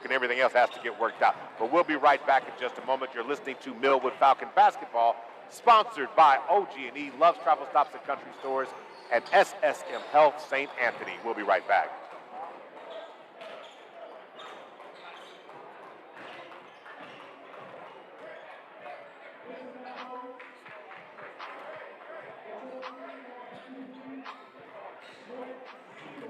and everything else has to get worked out. But we'll be right back in just a moment. You're listening to Millwood Falcon Basketball, sponsored by OG&E, Love's Travel Stops and Country Stores, and SSM Health St. Anthony. We'll be right back.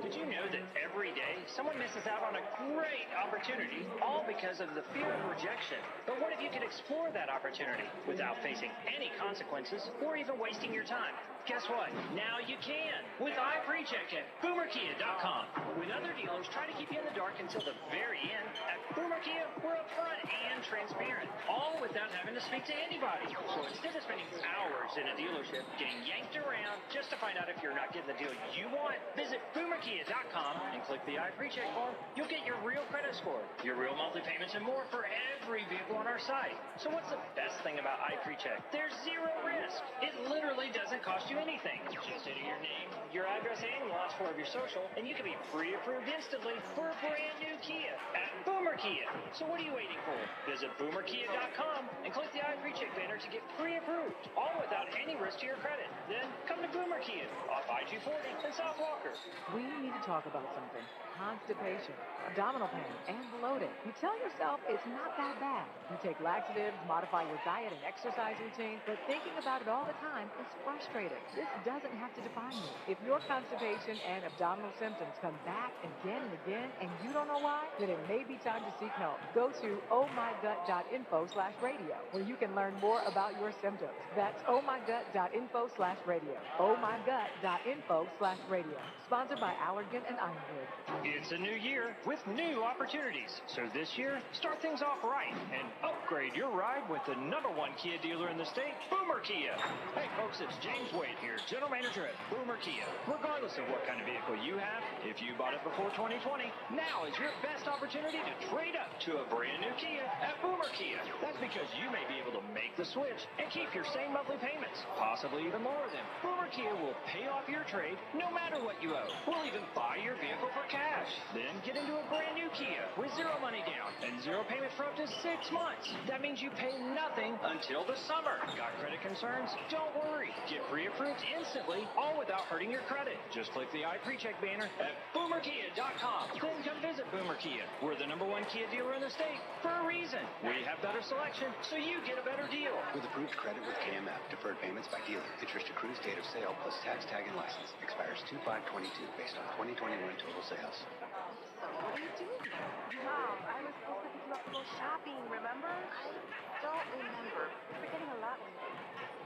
Did you know that every day someone misses out on a great opportunity, all because of the fear of rejection? But what if you could explore that opportunity without facing any consequences or even wasting your time? Guess what? Now you can with iPrecheck at BoomerKia.com. When other dealers try to keep you in the dark until the very end, at Boomer Kia, we're upfront and transparent, all without having to speak to anybody. So instead of spending hours in a dealership getting yanked around just to find out if you're not getting the deal you want, visit BoomerKia.com and click the iPrecheck form. You'll get your real credit score, your real monthly payments, and more for every vehicle on our site. So what's the best thing about iPrecheck? There's zero risk. It literally doesn't cost you anything. Just enter your name, your address, and the last four of your social, and you can be pre-approved instantly for a brand new Kia at Boomer Kia. So what are you waiting for? Visit BoomerKia.com and click the iPrecheck banner to get pre-approved, all without any risk to your credit. Then come to Boomer Kia off I-240 in South Walker. We need to talk about something. Constipation, abdominal pain, and bloating. You tell yourself it's not that bad. You take laxatives, modify your diet and exercise routine, but thinking about it all the time is frustrating. This doesn't have to define you. If your constipation and abdominal symptoms come back again and again, and you don't know why, then it may be time to seek help. Go to ohmygut.info/radio, where you can learn more about your symptoms. That's ohmygut.info/radio. ohmygut.info/radio. Sponsored by Allergan and Ironwood. It's a new year with new opportunities. So this year, start things off right and upgrade your ride with the #1 Kia dealer in the state, Boomer Kia. Hey folks, it's James Wade here, General Manager at Boomer Kia. Regardless of what kind of vehicle you have, if you bought it before 2020, now is your best opportunity to trade up to a brand new Kia at Boomer Kia. That's because you may be able to make the switch and keep your same monthly payments, possibly even lower them. Boomer Kia will pay off your trade no matter what you owe. We'll even buy your vehicle for cash. Then get into a brand new Kia with zero money down and zero payment for up to 6 months. That means you pay nothing until the summer. Got credit concerns? Don't worry. Get pre-approved instantly, all without hurting your credit. Just click the iPrecheck banner at BoomerKia.com. Then come visit Boomer Kia. We're the #1 Kia dealer in the state for a reason. We have better selection, so you get a better deal. With approved credit with KMF, deferred payments by dealer. Interest accrues date of sale plus tax, tag, and license. Expires 2/5/22 based on 2021 total sales. So what are you doing here? Mom, I was supposed to pick you up to go shopping, remember? I don't remember. You're forgetting a lot lately.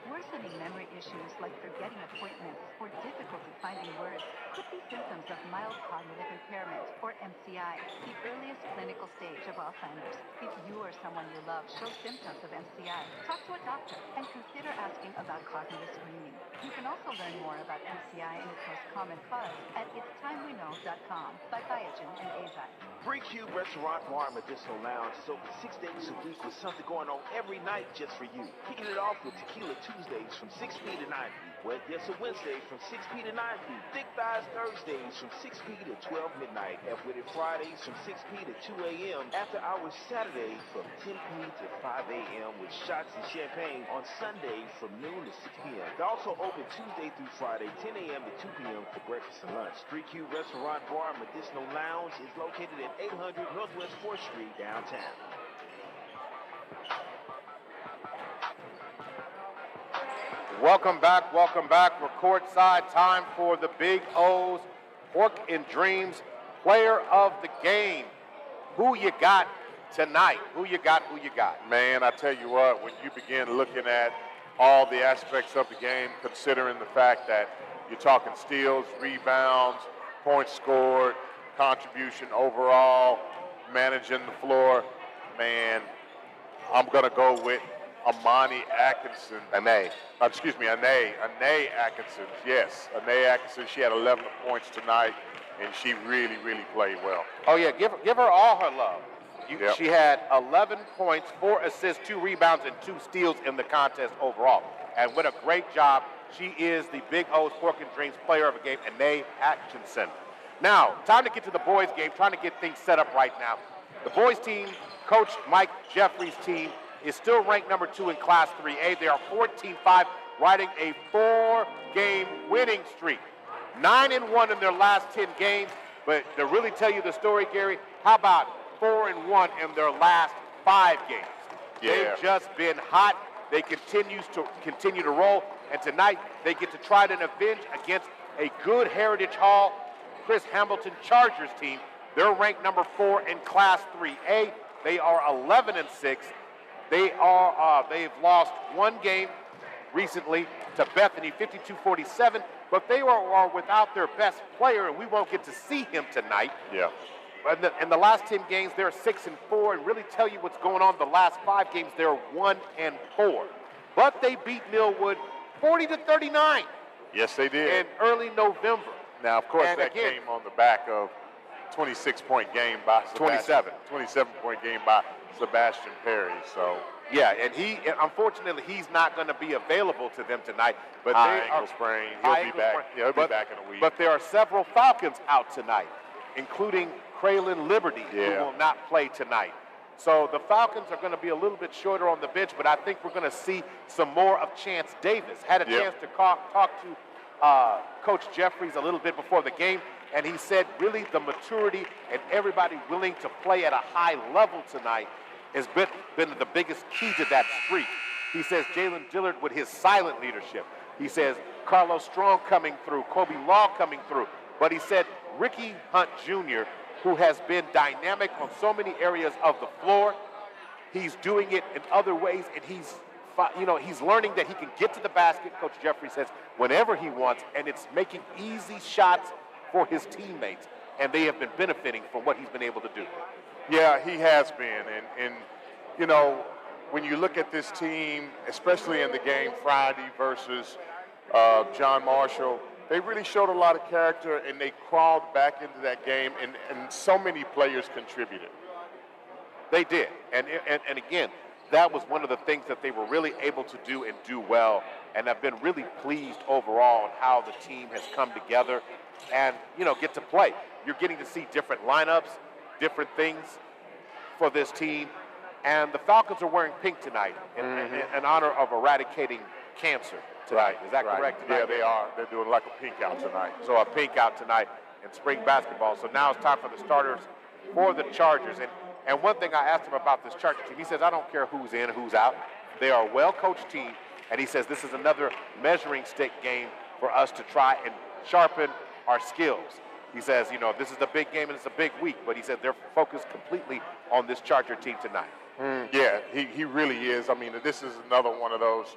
Worsening memory issues like forgetting appointments or difficulty finding words could be symptoms of mild cognitive impairment, or MCI, the earliest clinical stage of Alzheimer's. If you or someone you love shows symptoms of MCI, talk to a doctor and consider asking about cognitive screening. You can also learn more about MCI and its most common cause at itstimeweknow.com by Biogen and Eisai. Free Cube Restaurant Bar and Medicinal Lounge is open 6 days a week with something going on every night just for you. Kicking it off with Tequila Tuesdays from 6 p to 9 p. Wet Yes or Wednesday from 6 p to 9 p. Thick Thighs Thursdays from 6 p to 12 midnight. F-Witted Fridays from 6 p to 2 a.m. After Hours Saturday from 10 p to 5 a.m. with shots and champagne on Sunday from noon to 6 p.m. They're also open Tuesday through Friday, 10 a.m. to 2 p.m. for breakfast and lunch. 3Q Restaurant Bar and Medicinal Lounge is located at 800 Northwest 4th Street, downtown. Welcome back, welcome back. We're courtside. Time for the Big O's Pork and Dreams Player of the Game. Who you got tonight? Who you got? Who you got? Man, I tell you what, when you begin looking at all the aspects of the game, considering the fact that you're talking steals, rebounds, points scored, contribution overall, managing the floor, man, I'm going to go with Ane Atkinson. Ane Atkinson. Yes, Ane Atkinson. She had 11 points tonight, and she really, really played well. Oh, yeah, give her all her love. Yep. She had 11 points, 4 assists, 2 rebounds, and 2 steals in the contest overall. And what a great job. She is the Big O's Pork and Dreams Player of the Game, Ane Atkinson. Now, time to get to the boys' game, trying to get things set up right now. The boys team, Coach Mike Jeffries' team, is still ranked number 2 in Class 3A. They are 14-5, riding a 4-game winning streak. 9-1 in their last 10 games. But to really tell you the story, Gary, how about 4-1 in their last 5 games? Yeah. They've just been hot. They continue to roll. And tonight, they get to try to avenge against a good Heritage Hall Chris Hamilton Chargers team. They're ranked number 4 in Class 3A. They are 11-6. They've lost 1 game recently to Bethany, 52-47, but they are without their best player, and we won't get to see him tonight. Yeah. In the last 10 games, they're 6-4, and really tell you what's going on. The last 5 games, they're 1-4. But they beat Millwood 40-39. Yes, they did. In early November. Now, of course, that came on the back of 26-point game by 27-point game by Sebastian Perry. So yeah, and unfortunately he's not going to be available to them tonight. But ankle sprain. He'll be back. Yeah, he'll be back in a week. But there are several Falcons out tonight, including Kraylin Liberty, who will not play tonight. So the Falcons are going to be a little bit shorter on the bench, but I think we're going to see some more of Chance Davis. Had a chance to talk to Coach Jeffries a little bit before the game, and he said really the maturity and everybody willing to play at a high level tonight has been the biggest key to that streak. He says Jalen Dillard with his silent leadership. He says Carlos Strong coming through, Kobe Law coming through. But he said Ricky Hunt Jr., who has been dynamic on so many areas of the floor, he's doing it in other ways, and he's learning that he can get to the basket, Coach Jeffrey says, whenever he wants, and it's making easy shots for his teammates, and they have been benefiting from what he's been able to do. Yeah, he has been, and you know, when you look at this team, especially in the game Friday versus John Marshall, they really showed a lot of character, and they crawled back into that game, and so many players contributed. They did, and again, that was one of the things that they were really able to do and do well, and I've been really pleased overall on how the team has come together and, get to play. You're getting to see different lineups, different things for this team, and the Falcons are wearing pink tonight in honor of eradicating cancer tonight. Is that correct tonight? Yeah, they are. They're doing like a pink out tonight. So a pink out tonight in spring basketball. So now it's time for the starters for the Chargers. And one thing I asked him about this Charger team, he says, I don't care who's in, who's out. They are a well-coached team, and he says this is another measuring stick game for us to try and sharpen our skills. He says, this is a big game and it's a big week, but he said they're focused completely on this Charger team tonight. Yeah, he really is. I mean, this is another one of those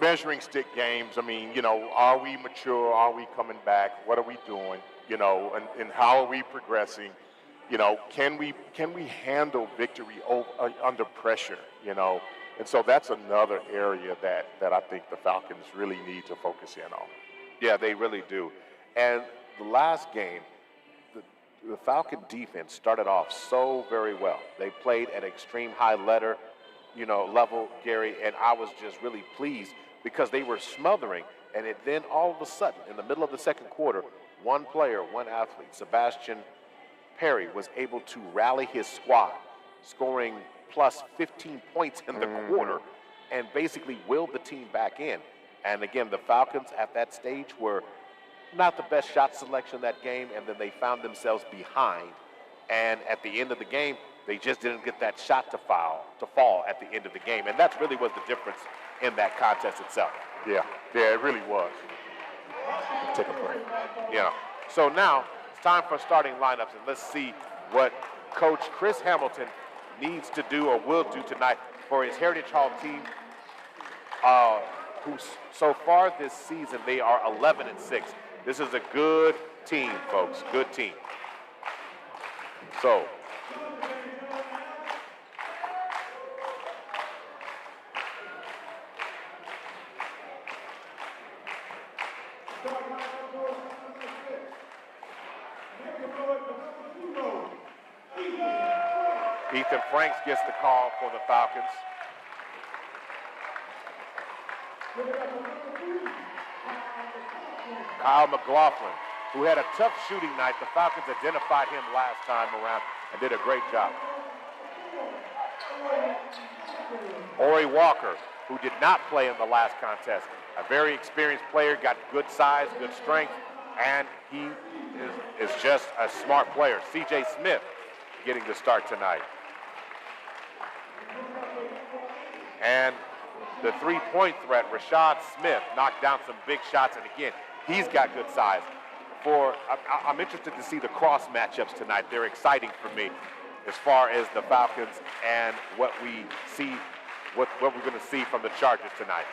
measuring stick games. I mean, are we mature? Are we coming back? What are we doing? And how are we progressing? Can we handle victory under pressure? And so that's another area that I think the Falcons really need to focus in on. Yeah, they really do. And the last game, the Falcon defense started off so very well. They played at extreme high level, Gary, and I was just really pleased because they were smothering. And then all of a sudden, in the middle of the second quarter, one player, one athlete, Sebastian Perry, was able to rally his squad, scoring plus 15 points in the quarter, and basically willed the team back in. And again, the Falcons at that stage were not the best shot selection that game, and then they found themselves behind. And at the end of the game, they just didn't get that shot to fall at the end of the game. And that really was the difference in that contest itself. Yeah, it really was. Take a break. So now it's time for starting lineups, and let's see what Coach Chris Hamilton needs to do or will do tonight for his Heritage Hall team, who so far this season they are 11-6. This is a good team, folks. Good team. So Ethan Franks gets the call for the Falcons. Kyle McLaughlin, who had a tough shooting night. The Falcons identified him last time around, and did a great job. Ori Walker, who did not play in the last contest, a very experienced player, got good size, good strength, and he is just a smart player. C.J. Smith getting the start tonight. And the three-point threat, Rashad Smith, knocked down some big shots, and again, he's got good size. I'm interested to see the cross matchups tonight. They're exciting for me as far as the Falcons and what we see, what we're going to see from the Chargers tonight.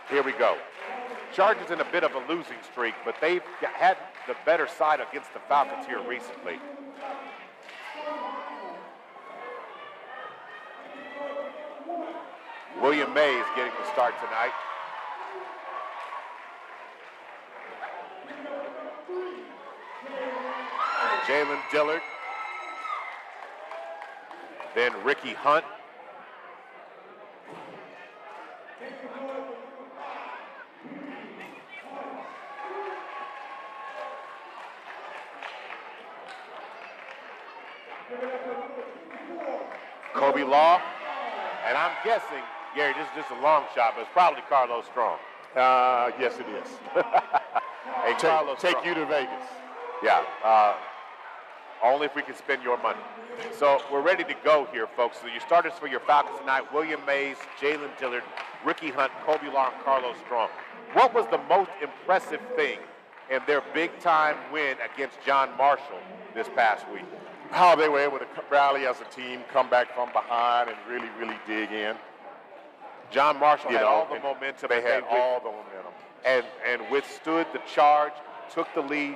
Here we go. Chargers in a bit of a losing streak, but they've had the better side against the Falcons here recently. William Mays getting the start tonight. Jalen Dillard. Then Ricky Hunt. Kobe Law. And I'm guessing, Gary, this is just a long shot, but it's probably Carlos Strong. Yes, it is. Hey, Carlos take Strong. you to Vegas. Yeah, only if we can spend your money. So we're ready to go here, folks. So your starters for your Falcons tonight: William Mays, Jalen Dillard, Ricky Hunt, Kobe Law, and Carlos Strong. What was the most impressive thing in their big-time win against John Marshall this past week? How they were able to rally as a team, come back from behind, and really, really dig in. John Marshall had all the and momentum. They had all the momentum. And withstood the charge, took the lead,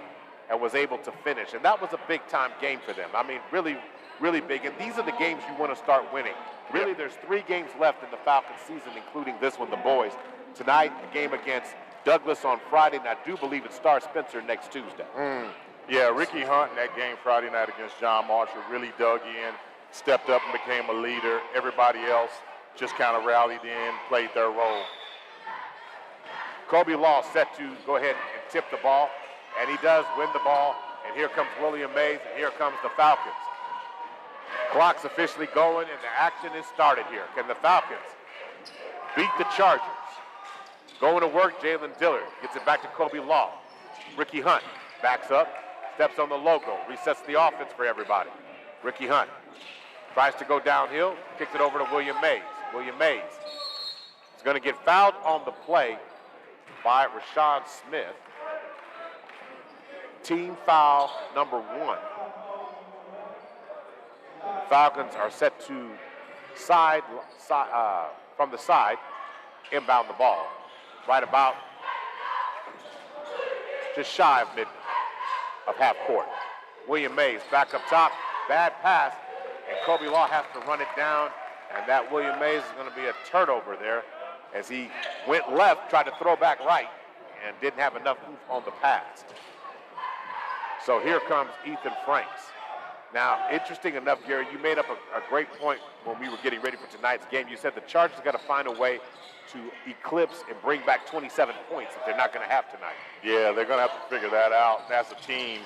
and was able to finish. And that was a big-time game for them. I mean, really, really big. And these are the games you want to start winning. Really, there's 3 games left in the Falcons season, including this one, the boys. Tonight, a game against Douglas on Friday, and I do believe it's Star Spencer next Tuesday. Yeah, Ricky Hunt in that game Friday night against John Marshall really dug in, stepped up and became a leader. Everybody else just kind of rallied in, played their role. Kobe Law set to go ahead and tip the ball, and he does win the ball. And here comes William Mays, and here comes the Falcons. Clock's officially going, and the action is started here. Can the Falcons beat the Chargers? Going to work, Jalen Dillard gets it back to Kobe Law. Ricky Hunt backs up, steps on the logo, resets the offense for everybody. Ricky Hunt tries to go downhill, kicks it over to William Mays. William Mays is going to get fouled on the play by Rashad Smith. Team foul number 1. Falcons are set to from the side, inbound the ball. Right about just shy of half court. William Mays back up top, bad pass, and Kobe Law has to run it down, and that William Mays is going to be a turnover there as he went left, tried to throw back right, and didn't have enough oomph on the pass. So here comes Ethan Franks. Now, interesting enough, Gary, you made up a great point when we were getting ready for tonight's game. You said the Chargers got to find a way to eclipse and bring back 27 points if they're not going to have tonight. Yeah, they're going to have to figure that out as a team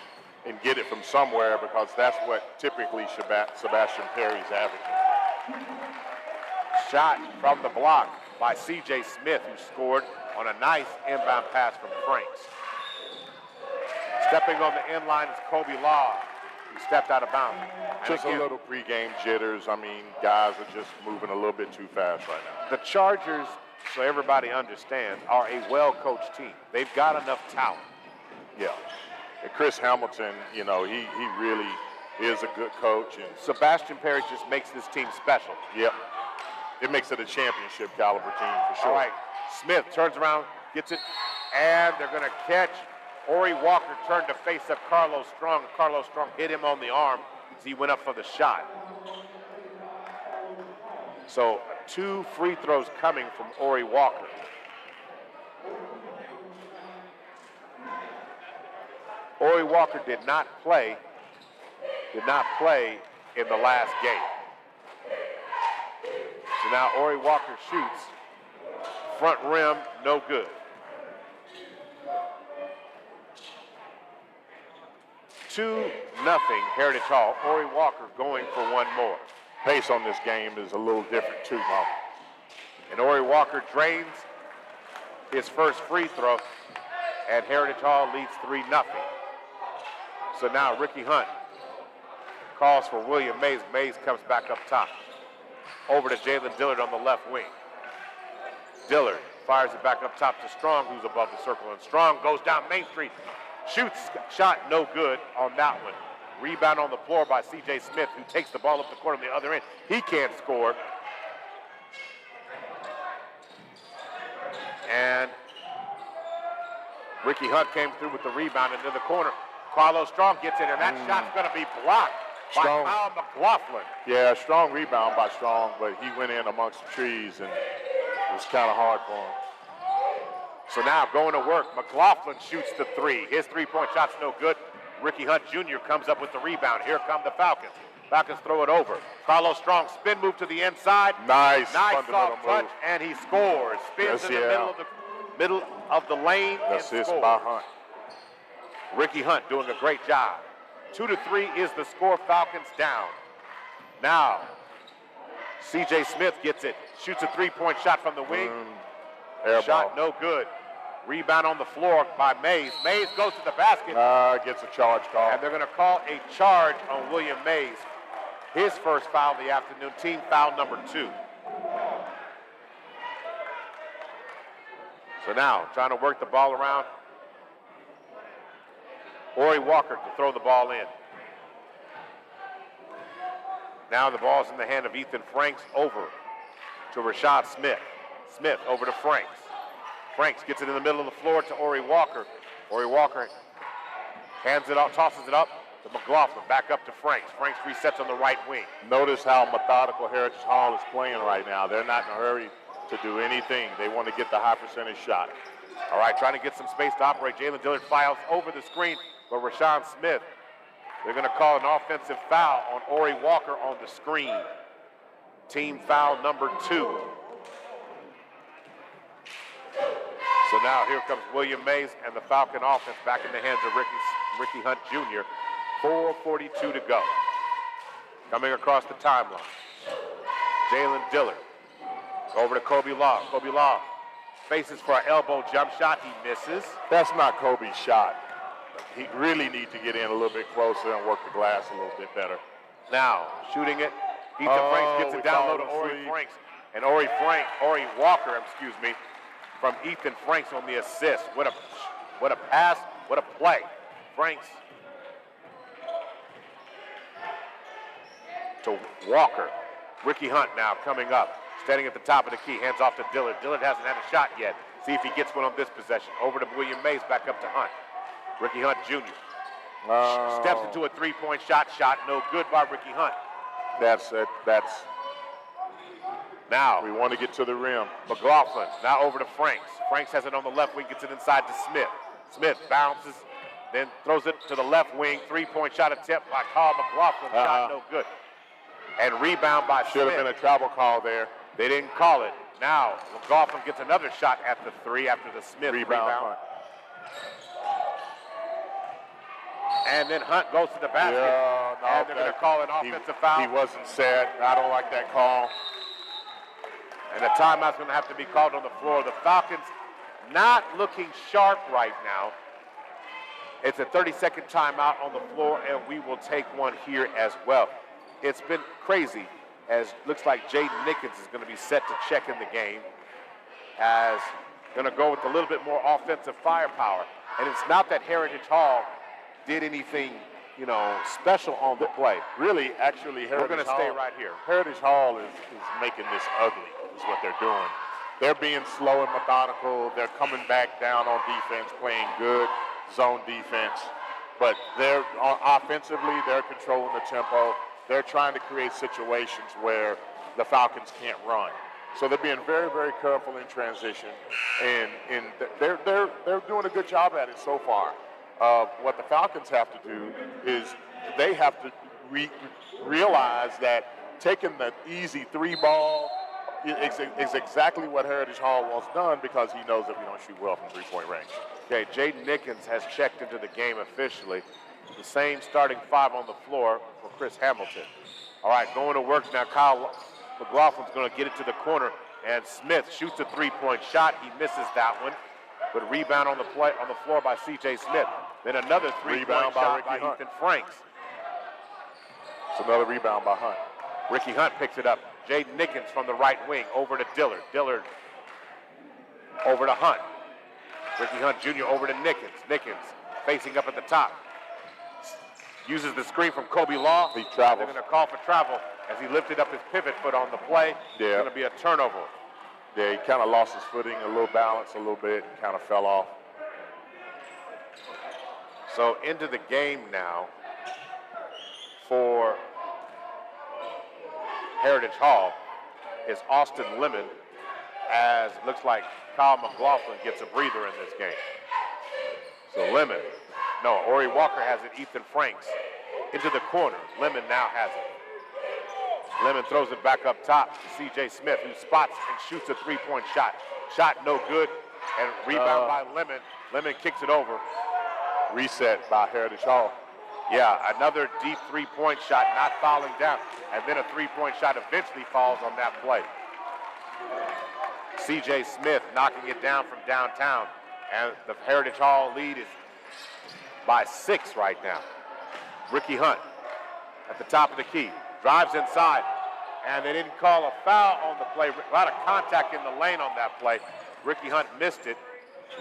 and get it from somewhere, because that's what typically Sebastian Perry's averaging. Shot from the block by C.J. Smith, who scored on a nice inbound pass from Franks. Stepping on the end line is Kobe Law, who stepped out of bounds. Just a little pregame jitters. I mean, guys are just moving a little bit too fast right now. The Chargers, so everybody understands, are a well-coached team. They've got enough talent. Yeah. And Chris Hamilton, you know, he really is a good coach. And Sebastian Perry just makes this team special. Yep. It makes it a championship caliber team for sure. All right. Smith turns around, gets it, and they're going to catch. Ori Walker turned to face up Carlos Strong. Carlos Strong hit him on the arm as he went up for the shot. So 2 free throws coming from Ori Walker. Ori Walker did not play in the last game. So now Ori Walker shoots. Front rim, no good. 2-0 Heritage Hall. Ori Walker going for one more. Pace on this game is a little different too, Mo. And Ori Walker drains his first free throw, and Heritage Hall leads 3-0. So now Ricky Hunt calls for William Mays. Mays comes back up top. Over to Jalen Dillard on the left wing. Dillard fires it back up top to Strong, who's above the circle. And Strong goes down Main Street. Shoots, shot no good on that one. Rebound on the floor by C.J. Smith, who takes the ball up the court on the other end. He can't score. And Ricky Hunt came through with the rebound into the corner. Carlos Strong gets in, and that shot's going to be blocked by Kyle McLaughlin. Yeah, strong rebound by Strong, but he went in amongst the trees, and it was kind of hard for him. So now going to work. McLaughlin shoots the three. His three-point shot's no good. Ricky Hunt Jr. comes up with the rebound. Here come the Falcons. Falcons throw it over. Carlos Strong spin move to the inside. Nice soft touch, and he scores. Spins in the middle of the lane. Assist by Hunt. Ricky Hunt doing a great job. 2-3 is the score. Falcons down. Now, C.J. Smith gets it. Shoots a three-point shot from the wing. Shot no good. Rebound on the floor by Mays. Mays goes to the basket. Gets a charge call. And they're going to call a charge on William Mays. His first foul of the afternoon, team foul number 2. So now, trying to work the ball around. Ori Walker to throw the ball in. Now the ball's in the hand of Ethan Franks over to Rashad Smith. Smith over to Franks. Franks gets it in the middle of the floor to Ori Walker. Ori Walker hands it off, tosses it up to McLaughlin. Back up to Franks. Franks resets on the right wing. Notice how methodical Heritage Hall is playing right now. They're not in a hurry to do anything. They want to get the high percentage shot. All right, trying to get some space to operate. Jalen Dillard files over the screen for Rashawn Smith. They're going to call an offensive foul on Ori Walker on the screen. Team foul number 2. So now here comes William Mays and the Falcon offense back in the hands of Ricky Hunt Jr. 4:42 to go. Coming across the timeline. Jalen Dillard. Over to Kobe Law. Kobe Law faces for an elbow jump shot. He misses. That's not Kobe's shot. He really needs to get in a little bit closer and work the glass a little bit better. Now, shooting it. Ethan Franks gets it down low to Ori Franks. And Ori Walker, from Ethan Franks on the assist. What a pass, what a play. Franks to Walker. Ricky Hunt now coming up. Standing at the top of the key, hands off to Dillard. Dillard hasn't had a shot yet. See if he gets one on this possession. Over to William Mays, back up to Hunt. Ricky Hunt Jr. Steps into a three-point shot no good by Ricky Hunt. That's it. Now, we want to get to the rim. McLaughlin, now over to Franks. Franks has it on the left wing, gets it inside to Smith. Smith bounces, then throws it to the left wing. Three-point shot attempt by Carl McLaughlin. Shot no good. And rebound by Smith. Should have been a travel call there. They didn't call it. Now, McLaughlin gets another shot at the three after the Smith rebound. And then Hunt goes to the basket. And they're going to call an offensive foul. He wasn't set. I don't like that call. And a timeout's going to have to be called on the floor. The Falcons not looking sharp right now. It's a 30-second timeout on the floor, and we will take one here as well. It's been crazy, as looks like Jaden Nickens is going to be set to check in the game, as going to go with a little bit more offensive firepower. And it's not that Heritage Hall did anything, special on the play. Really, actually, we're going to stay right here. Heritage Hall is making this ugly, is what they're doing. They're being slow and methodical. They're coming back down on defense, playing good zone defense. But they're offensively, they're controlling the tempo. They're trying to create situations where the Falcons can't run. So they're being very, very careful in transition, and they're doing a good job at it so far. What the Falcons have to do is they have to realize that taking the easy three ball is exactly what Heritage Hall wants done, because he knows that we don't shoot well from three-point range. Okay, Jaden Nickens has checked into the game officially. the same starting 5 on the floor for Chris Hamilton. All right, going to work now. Kyle McLaughlin's going to get it to the corner, and Smith shoots a three-point shot. He misses that one, but rebound on the floor by C.J. Smith. Then another three-point shot by Ethan Franks. It's another rebound by Hunt. Ricky Hunt picks it up. Jaden Nickens from the right wing over to Dillard. Dillard over to Hunt. Ricky Hunt Jr. over to Nickens. Nickens facing up at the top. Uses the screen from Kobe Law. He travels. They're going to call for travel as he lifted up his pivot foot on the play. Yeah. It's going to be a turnover. Yeah, he kind of lost his footing, a little balance a little bit, and kind of fell off. So into the game now for Heritage Hall is Austin Lemon, as it looks like Kyle McLaughlin gets a breather in this game. So Lemon, no, Ori Walker has it, Ethan Franks into the corner. Lemon now has it. Lemon throws it back up top to C.J. Smith, who spots and shoots a three-point shot. Shot no good, and rebound by Lemon. Lemon kicks it over. Reset by Heritage Hall. Yeah, another deep three-point shot, not fouling down. And then a three-point shot eventually falls on that play. C.J. Smith knocking it down from downtown. And the Heritage Hall lead is by 6 right now. Ricky Hunt at the top of the key. Drives inside. And they didn't call a foul on the play. A lot of contact in the lane on that play. Ricky Hunt missed it.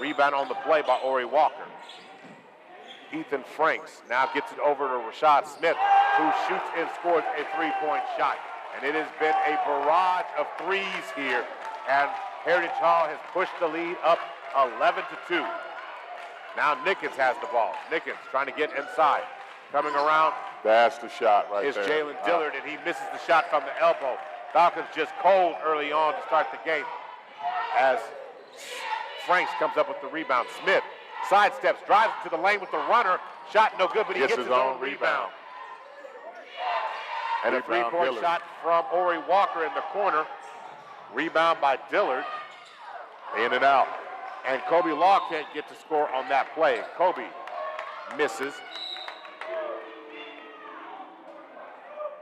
Rebound on the play by Ori Walker. Ethan Franks now gets it over to Rashad Smith, who shoots and scores a three-point shot. And it has been a barrage of threes here. And Heritage Hall has pushed the lead up 11-2. Now Nickens has the ball. Nickens trying to get inside. Coming around. That's the shot right Is there. Jalen Dillard, and he misses the shot from the elbow. Falcons just cold early on to start the game as Franks comes up with the rebound. Smith sidesteps, drives to the lane with the runner. Shot no good, but he gets his own rebound. And a three-point shot from Ori Walker in the corner. Rebound by Dillard. In and out. And Kobe Law can't get to score on that play. Kobe misses.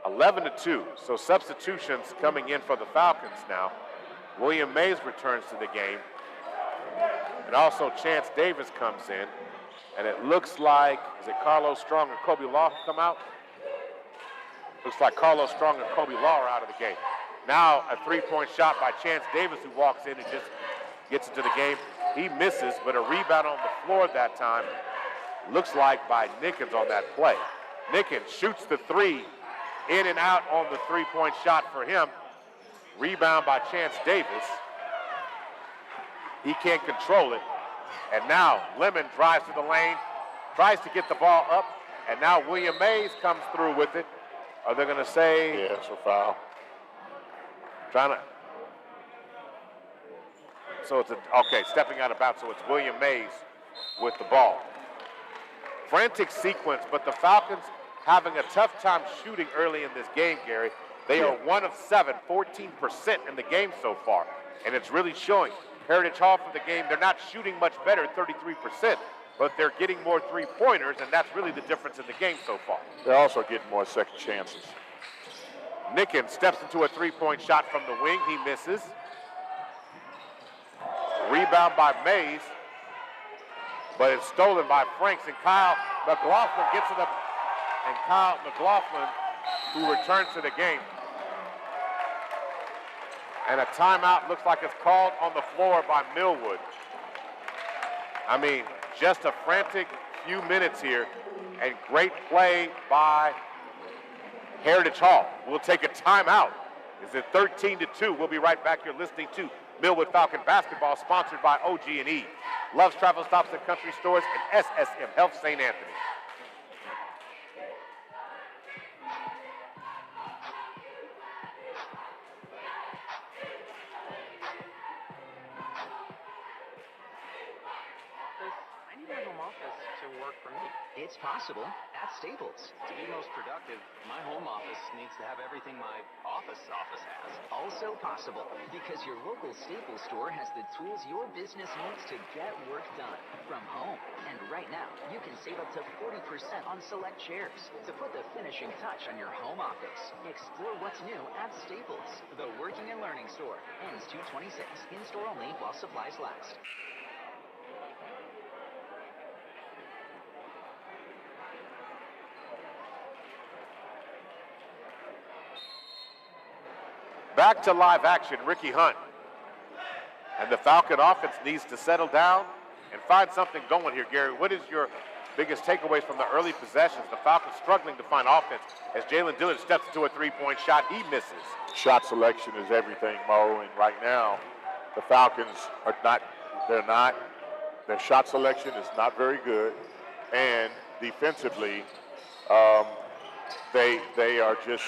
11-2. So substitutions coming in for the Falcons now. William Mays returns to the game. And also Chance Davis comes in. And it looks like, is it Carlos Strong and Kobe Law who come out? Looks like Carlos Strong and Kobe Law are out of the game. Now a three-point shot by Chance Davis, who walks in and just gets into the game. He misses, but a rebound on the floor that time. Looks like by Nickens on that play. Nickens shoots the three, in and out on the three-point shot for him. Rebound by Chance Davis. He can't control it. And now Lemon drives to the lane, tries to get the ball up, and now William Mays comes through with it. Are they going to say? Yeah, it's a foul. So it's stepping out of bounds. So it's William Mays with the ball. Frantic sequence, but the Falcons having a tough time shooting early in this game, Gary. They are 1 of 7, 14% in the game so far. And it's really showing. Heritage Hall for the game, they're not shooting much better, 33%, but they're getting more three-pointers, and that's really the difference in the game so far. They're also getting more second chances. Nickens steps into a three-point shot from the wing. He misses. Rebound by Mays, but it's stolen by Franks, and Kyle McLaughlin gets it up. And Kyle McLaughlin, who returns to the game. And a timeout looks like it's called on the floor by Millwood. I mean, just a frantic few minutes here, and great play by Heritage Hall. We'll take a timeout. It's at 13-2. We'll be right back. You're listening to Millwood Falcon Basketball, sponsored by OG&E, Love's Travel Stops and Country Stores, and SSM Health St. Anthony. I need my home office to work for me. It's possible. at Staples. To be most productive, my home office needs to have everything my office has. Also possible because your local Staples store has the tools your business needs to get work done from home. And right now, you can save up to 40% on select chairs to put the finishing touch on your home office. Explore what's new at Staples, the working and learning store. Ends 2/26. In-store only while supplies last. Back to live action, Ricky Hunt. And the Falcon offense needs to settle down and find something going here, Gary. What is your biggest takeaways from the early possessions? The Falcons struggling to find offense as Jalen Dillard steps into a three-point shot. He misses. Shot selection is everything, Mo, and right now the Falcons are their shot selection is not very good, and defensively they are just,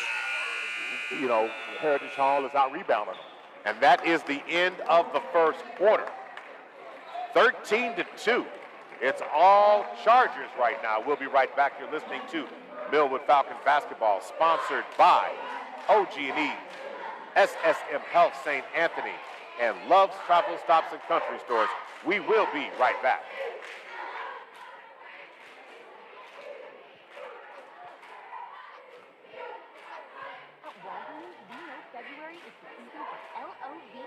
Heritage Hall is out rebounding them. And that is the end of the first quarter. 13-2. It's all Chargers right now. We'll be right back. You're listening to Millwood Falcons basketball, sponsored by OG&E, SSM Health St. Anthony, and Love's Travel Stops and Country Stores. We will be right back. February is the season for L-O-V-E.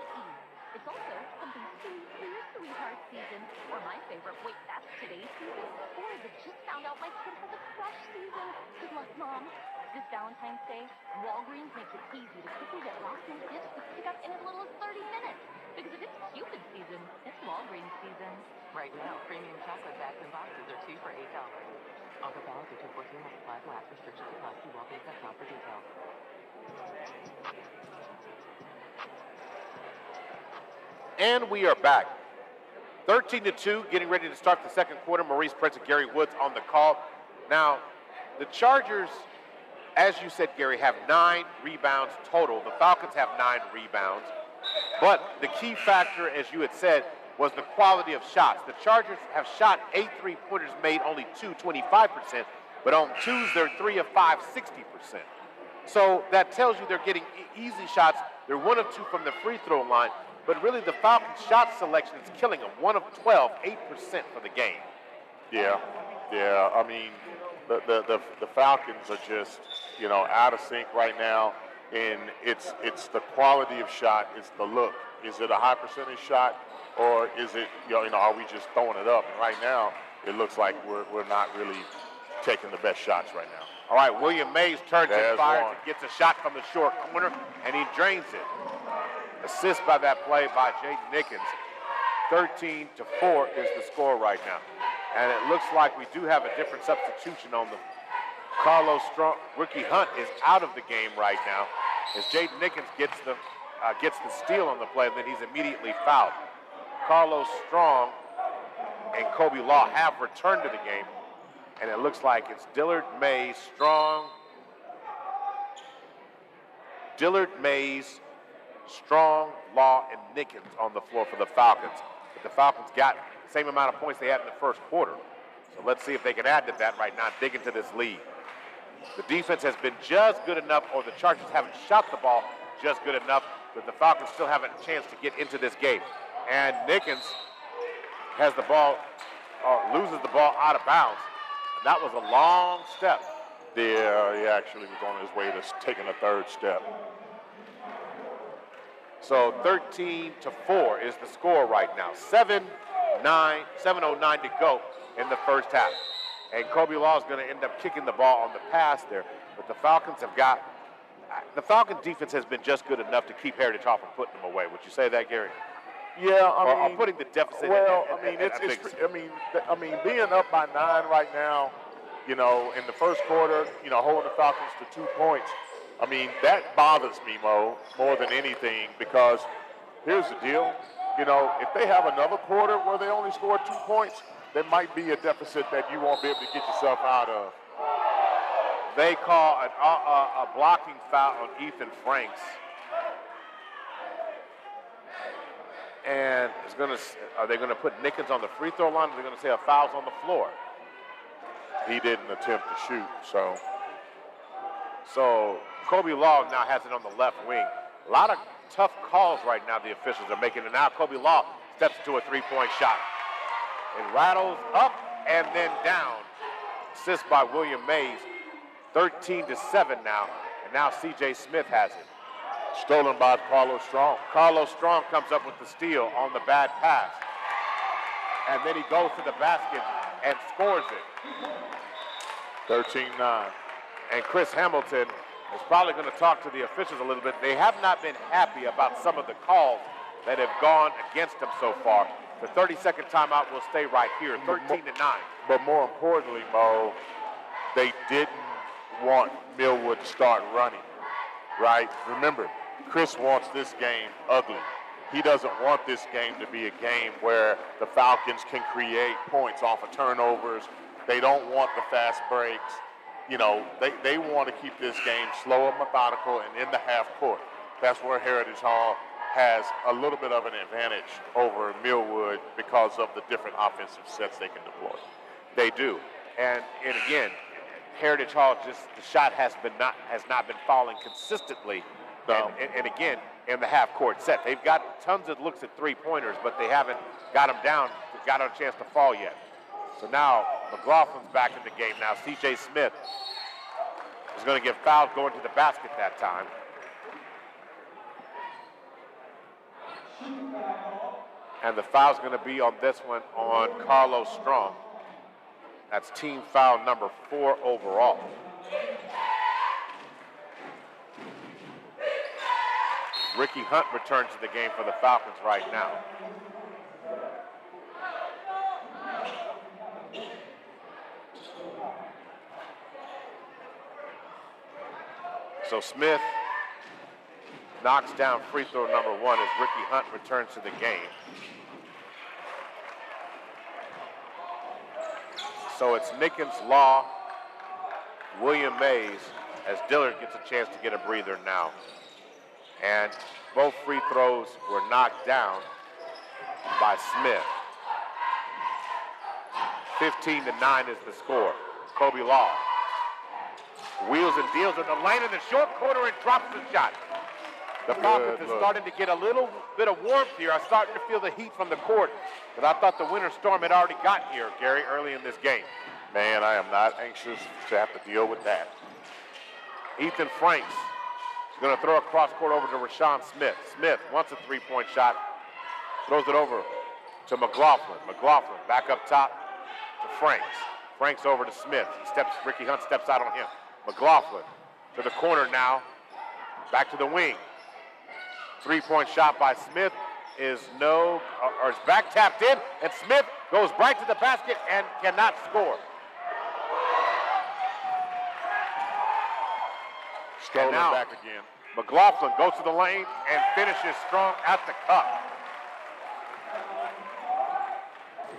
It's also something sweet for your sweetheart season. Or my favorite, wait, that's today's season? Or is it just found out my kid has a crush season? Good luck, Mom. This Valentine's Day, Walgreens makes it easy to quickly get last-minute gifts to pick up in as little as 30 minutes. Because if it's Cupid season, it's Walgreens season. Right now, premium chocolate bags and boxes are 2 for $8. Offer valid through 2/14 while supplies last. Restrictions apply. See Walgreens.com for details. And we are back. 13-2, getting ready to start the second quarter. Maurice Prince and Gary Woods on the call. Now, the Chargers, as you said, Gary, have 9 rebounds total. The Falcons have 9 rebounds. But the key factor, as you had said, was the quality of shots. The Chargers have shot 8 3-pointers, made only 2, 25%, but on 2s, they're 3 of 5, 60%. So that tells you they're getting easy shots. They're 1 of 2 from the free throw line. But really, the Falcons' shot selection is killing them. 1 of 12, 8% for the game. Yeah. I mean, the Falcons are just, out of sync right now. And it's the quality of shot, it's the look. Is it a high percentage shot, or is it, are we just throwing it up? And right now, it looks like we're not really taking the best shots right now. All right, William Mays turns and fires one. and gets a shot from the short corner, and he drains it. Assist by that play by Jaden Nickens. 13-4 is the score right now. And it looks like we do have a different substitution on the Carlos Strong. Ricky Hunt is out of the game right now as Jaden Nickens gets the steal on the play, and then he's immediately fouled. Carlos Strong and Kobe Law have returned to the game, and it looks like it's Dillard, Mays, Strong, Law, and Nickens on the floor for the Falcons. But the Falcons got the same amount of points they had in the first quarter. So let's see if they can add to that right now, dig into this lead. The defense has been just good enough, or the Chargers haven't shot the ball just good enough, that the Falcons still have a chance to get into this game. And Nickens has the ball, loses the ball out of bounds. And that was a long step. Yeah, he actually was on his way to taking a third step. So 13-4 is the score right now. 7:09 to go in the first half. And Kobe Law is going to end up kicking the ball on the pass there. But the Falcon defense has been just good enough to keep Heritage Hall from putting them away. Would you say that, Gary? Yeah, or putting the deficit. Well, being up by 9 right now, in the first quarter, holding the Falcons to 2 points. That bothers me, Mo, more than anything, because here's the deal. If they have another quarter where they only score 2 points, there might be a deficit that you won't be able to get yourself out of. They call a blocking foul on Ethan Franks. And are they going to put Nickens on the free throw line, or are they going to say a foul's on the floor? he didn't attempt to shoot. So Kobe Law now has it on the left wing. A lot of tough calls right now the officials are making. And now Kobe Law steps to a three-point shot. It rattles up and then down. Assist by William Mays. 13-7 now. And now C.J. Smith has it. Stolen by Carlos Strong. Carlos Strong comes up with the steal on the bad pass. And then he goes to the basket and scores it. 13-9. And Chris Hamilton is probably going to talk to the officials a little bit. They have not been happy about some of the calls that have gone against them so far. The 30-second timeout will stay right here, 13-9. But more importantly, Mo, they didn't want Millwood to start running, right? Remember, Chris wants this game ugly. He doesn't want this game to be a game where the Falcons can create points off of turnovers. They don't want the fast breaks. You know, they want to keep this game slow and methodical and in the half court. That's where Heritage Hall has a little bit of an advantage over Millwood because of the different offensive sets they can deploy. They do. And again, Heritage Hall the shot has not been falling consistently. No. And again, in the half court set. They've got tons of looks at three-pointers, but they haven't got them down, got a chance to fall yet. So now McLaughlin's back in the game now. C.J. Smith is going to get fouled going to the basket that time. And the foul's going to be on this one on Carlos Strong. That's team foul number 4 overall. Ricky Hunt returns to the game for the Falcons right now. So Smith knocks down free throw number 1 as Ricky Hunt returns to the game. So it's Nickens, Law, William Mays, as Dillard gets a chance to get a breather now. And both free throws were knocked down by Smith. 15-9 is the score. Kobe Law wheels and deals in the lane in the short corner and drops the shot. The Falcons are starting to get a little bit of warmth here. I'm starting to feel the heat from the court, but I thought the winter storm had already gotten here, Gary, early in this game. Man, I am not anxious to have to deal with that. Ethan Franks is going to throw a cross court over to Rashawn Smith. Smith wants a three-point shot, throws it over to McLaughlin. McLaughlin back up top to Franks. Franks over to Smith. Ricky Hunt steps out on him. McLaughlin to the corner now, back to the wing. Three-point shot by Smith is back tapped in, and Smith goes right to the basket and cannot score. Stolen back again. McLaughlin goes to the lane and finishes strong at the cup.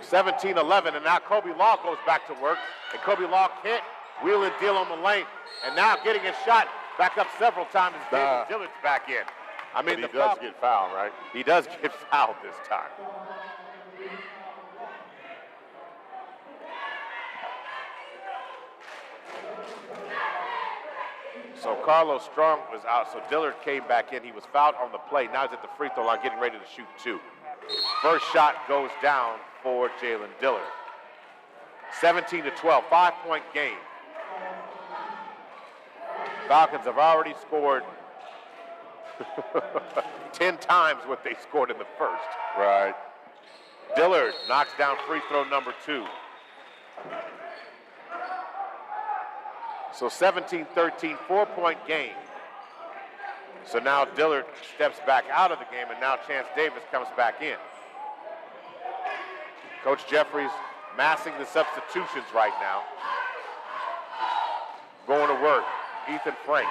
17-11, and now Kobe Law goes back to work, and Kobe Law can't wheel and deal on the lane, and now getting his shot back up several times as David Dillard's back in. I mean, he does get fouled, right? He does get fouled this time. So Carlos Strong was out, so Dillard came back in. He was fouled on the play. Now he's at the free throw line getting ready to shoot 2. First shot goes down for Jalen Dillard. 17-12, 5-point game. Falcons have already scored 10 times what they scored in the first. Right. Dillard knocks down free throw number 2. So 17-13, 4-point game. So now Dillard steps back out of the game, and now Chance Davis comes back in. Coach Jeffries massing the substitutions right now. Going to work, Ethan Franks.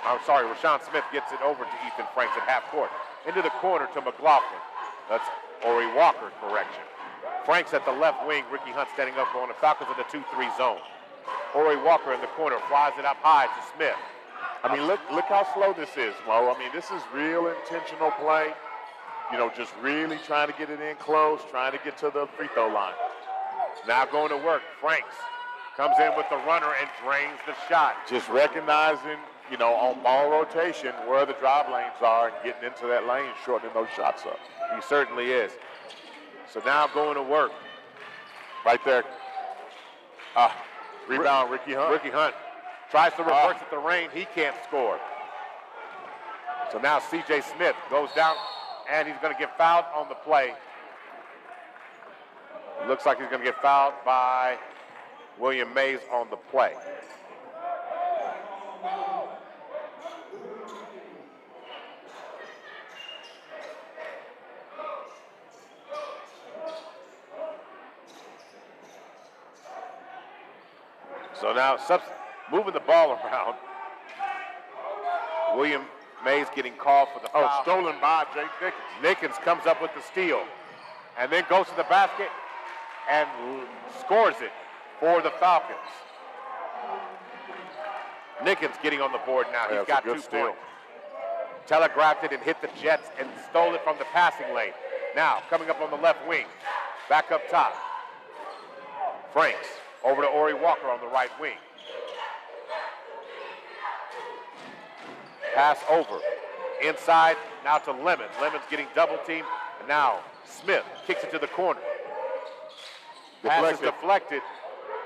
Rashawn Smith gets it over to Ethan Franks at half court. Into the corner to McLaughlin. That's Ori Walker, correction. Franks at the left wing, Ricky Hunt standing up, going to Falcons in the 2-3 zone. Ori Walker in the corner, flies it up high to Smith. I mean, look how slow this is, Mo. I mean, this is real intentional play. You know, just really trying to get it in close, trying to get to the free throw line. Now going to work, Franks Comes in with the runner and drains the shot. Just recognizing, on ball rotation where the drive lanes are and getting into that lane, shortening those shots up. He certainly is. So now going to work. Right there. Rebound, Ricky Hunt. Ricky Hunt tries to reverse at the ring. He can't score. So now C.J. Smith goes down, and he's going to get fouled on the play. Looks like he's going to get fouled by William Mays on the play. So now moving the ball around. William Mays getting called for the foul. Stolen by Jake Nickens. Nickens comes up with the steal and then goes to the basket and scores it for the Falcons. Nickens getting on the board now. He's got 2 points. Telegraphed it and hit the Jets and stole it from the passing lane. Now coming up on the left wing. Back up top. Franks over to Ori Walker on the right wing. Pass over. Inside, now to Lemon. Lemon's getting double teamed. And now Smith kicks it to the corner. Pass is deflected.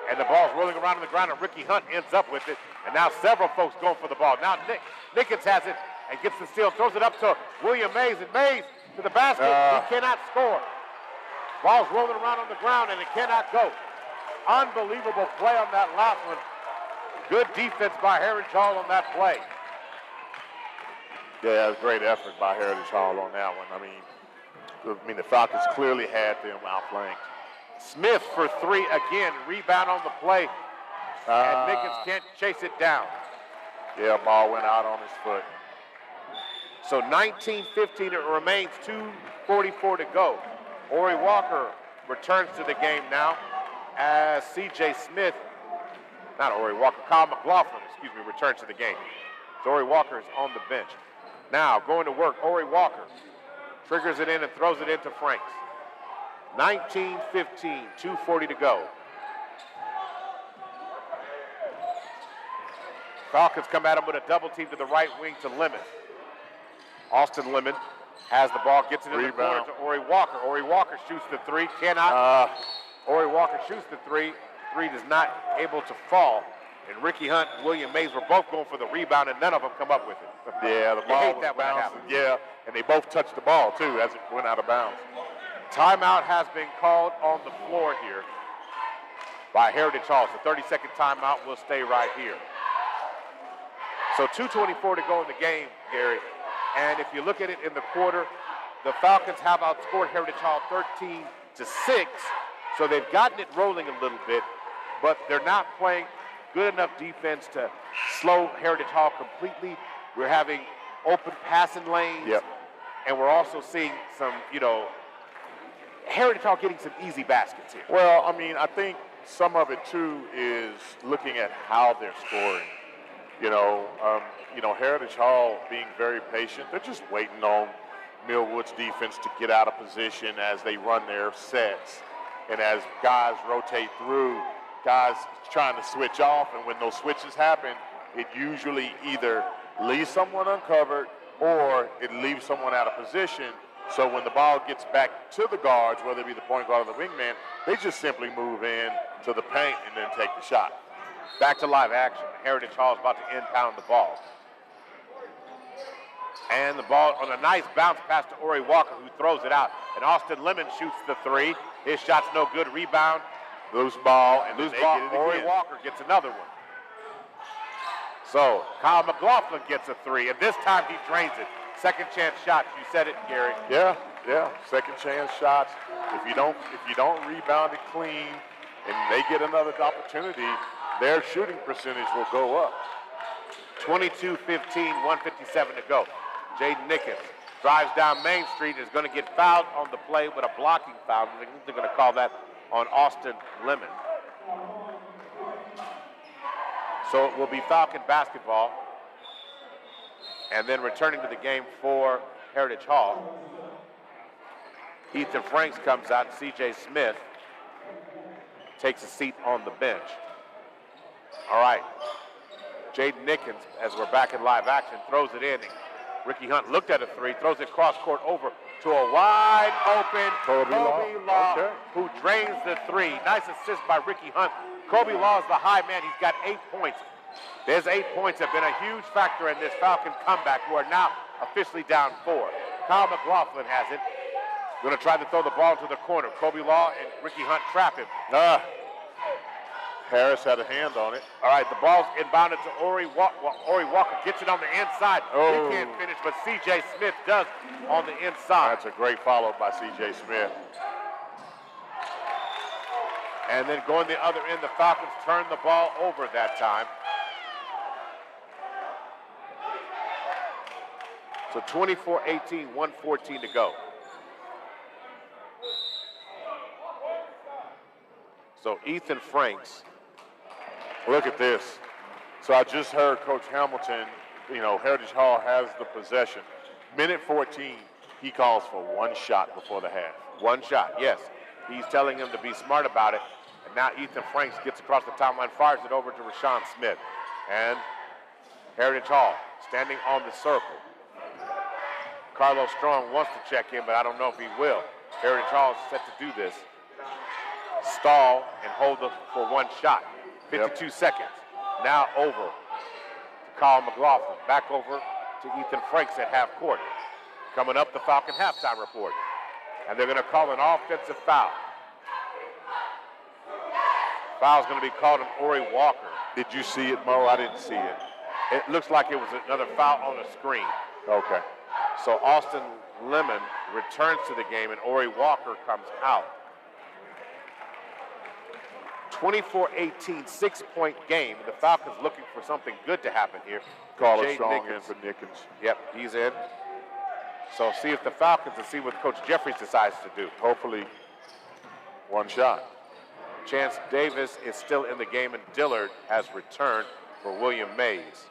And the ball's rolling around on the ground, and Ricky Hunt ends up with it. And now several folks going for the ball. Now Nickens has it and gets the steal, throws it up to William Mays. And Mays to the basket. He cannot score. Ball's rolling around on the ground, and it cannot go. Unbelievable play on that last one. Good defense by Heritage Hall on that play. Yeah, great effort by Heritage Hall on that one. I mean, the Falcons clearly had them outflanked. Smith for 3 again. Rebound on the play. And Nickens can't chase it down. Yeah, ball went out on his foot. So 19-15, it remains 2:44 to go. Ori Walker returns to the game now as C.J. Smith, not Ori Walker, Kyle McLaughlin, returns to the game. So Ori Walker is on the bench. Now going to work, Ori Walker triggers it in and throws it into Franks. 19-15, 2:40 to go. Falcons come at him with a double team to the right wing to Lemon. Austin Lemon has the ball, gets it in the corner to Ori Walker. Ori Walker shoots the 3, cannot. Ori Walker shoots the 3. 3 is not able to fall. And Ricky Hunt and William Mays were both going for the rebound, and none of them come up with it. Yeah, the ball was bouncing. Yeah, and they both touched the ball, too, as it went out of bounds. Timeout has been called on the floor here by Heritage Hall. So 30-second timeout will stay right here. So 2:24 to go in the game, Gary. And if you look at it in the quarter, the Falcons have outscored Heritage Hall 13-6. So they've gotten it rolling a little bit, but they're not playing good enough defense to slow Heritage Hall completely. We're having open passing lanes. Yep. And we're also seeing some, Heritage Hall getting some easy baskets here. Well, I think some of it, too, is looking at how they're scoring. Heritage Hall being very patient. They're just waiting on Millwood's defense to get out of position as they run their sets. And as guys rotate through, guys trying to switch off, and when those switches happen, it usually either leaves someone uncovered or it leaves someone out of position. So when the ball gets back to the guards, whether it be the point guard or the wingman, they just simply move in to the paint and then take the shot. Back to live action. Heritage Hall is about to inbound the ball. And the ball on a nice bounce pass to Ori Walker, who throws it out. And Austin Lemon shoots the 3. His shot's no good. Rebound. Loose ball. And loose ball. Ori Walker gets another one. So Kyle McLaughlin gets a 3. And this time he drains it. Second chance shots. You said it, Gary. Yeah. Second chance shots. If you don't rebound it clean and they get another opportunity, their shooting percentage will go up. 22-15, 1:57 to go. Jaden Nickens drives down Main Street, is going to get fouled on the play with a blocking foul. They're going to call that on Austin Lemon. So it will be Falcon basketball. And then returning to the game for Heritage Hall, Ethan Franks comes out, and C.J. Smith takes a seat on the bench. All right. Jaden Nickens, as we're back in live action, throws it in. Ricky Hunt looked at a three, throws it cross court over to a wide open Kobe Law, okay, who drains the three. Nice assist by Ricky Hunt. Kobe Law is the high man. He's got 8 points. His 8 points have been a huge factor in this Falcon comeback, who are now officially down 4. Kyle McLaughlin has it. Going to try to throw the ball to the corner. Kobe Law and Ricky Hunt trap him. Harris had a hand on it. All right, the ball's inbounded to Ori Walker. Ori Walker gets it on the inside. Oh. He can't finish, but C.J. Smith does on the inside. That's a great follow by C.J. Smith. And then going the other end, the Falcons turn the ball over that time. So 24-18, 1:14 to go. So Ethan Franks. Look at this. So I just heard Coach Hamilton, Heritage Hall has the possession. Minute 14, he calls for one shot before the half. One shot, yes. He's telling him to be smart about it. And now Ethan Franks gets across the timeline, fires it over to Rashawn Smith. And Heritage Hall standing on the circle. Carlos Strong wants to check in, but I don't know if he will. Heritage Hall is set to do this. Stall and hold for one shot. 52 seconds. Now over to Kyle McLaughlin. Back over to Ethan Franks at half court. Coming up, the Falcon halftime report. And they're going to call an offensive foul. Foul's going to be called on Ori Walker. Did you see it, Mo? I didn't see it. It looks like it was another foul on the screen. Okay. So Austin Lemon returns to the game and Ori Walker comes out. 24-18, 6-point game. The Falcons looking for something good to happen here. Carlos Strong in for Nickens. Yep, he's in. So see if the Falcons and see what Coach Jeffries decides to do. Hopefully, one shot. Chance Davis is still in the game and Dillard has returned for William Mays.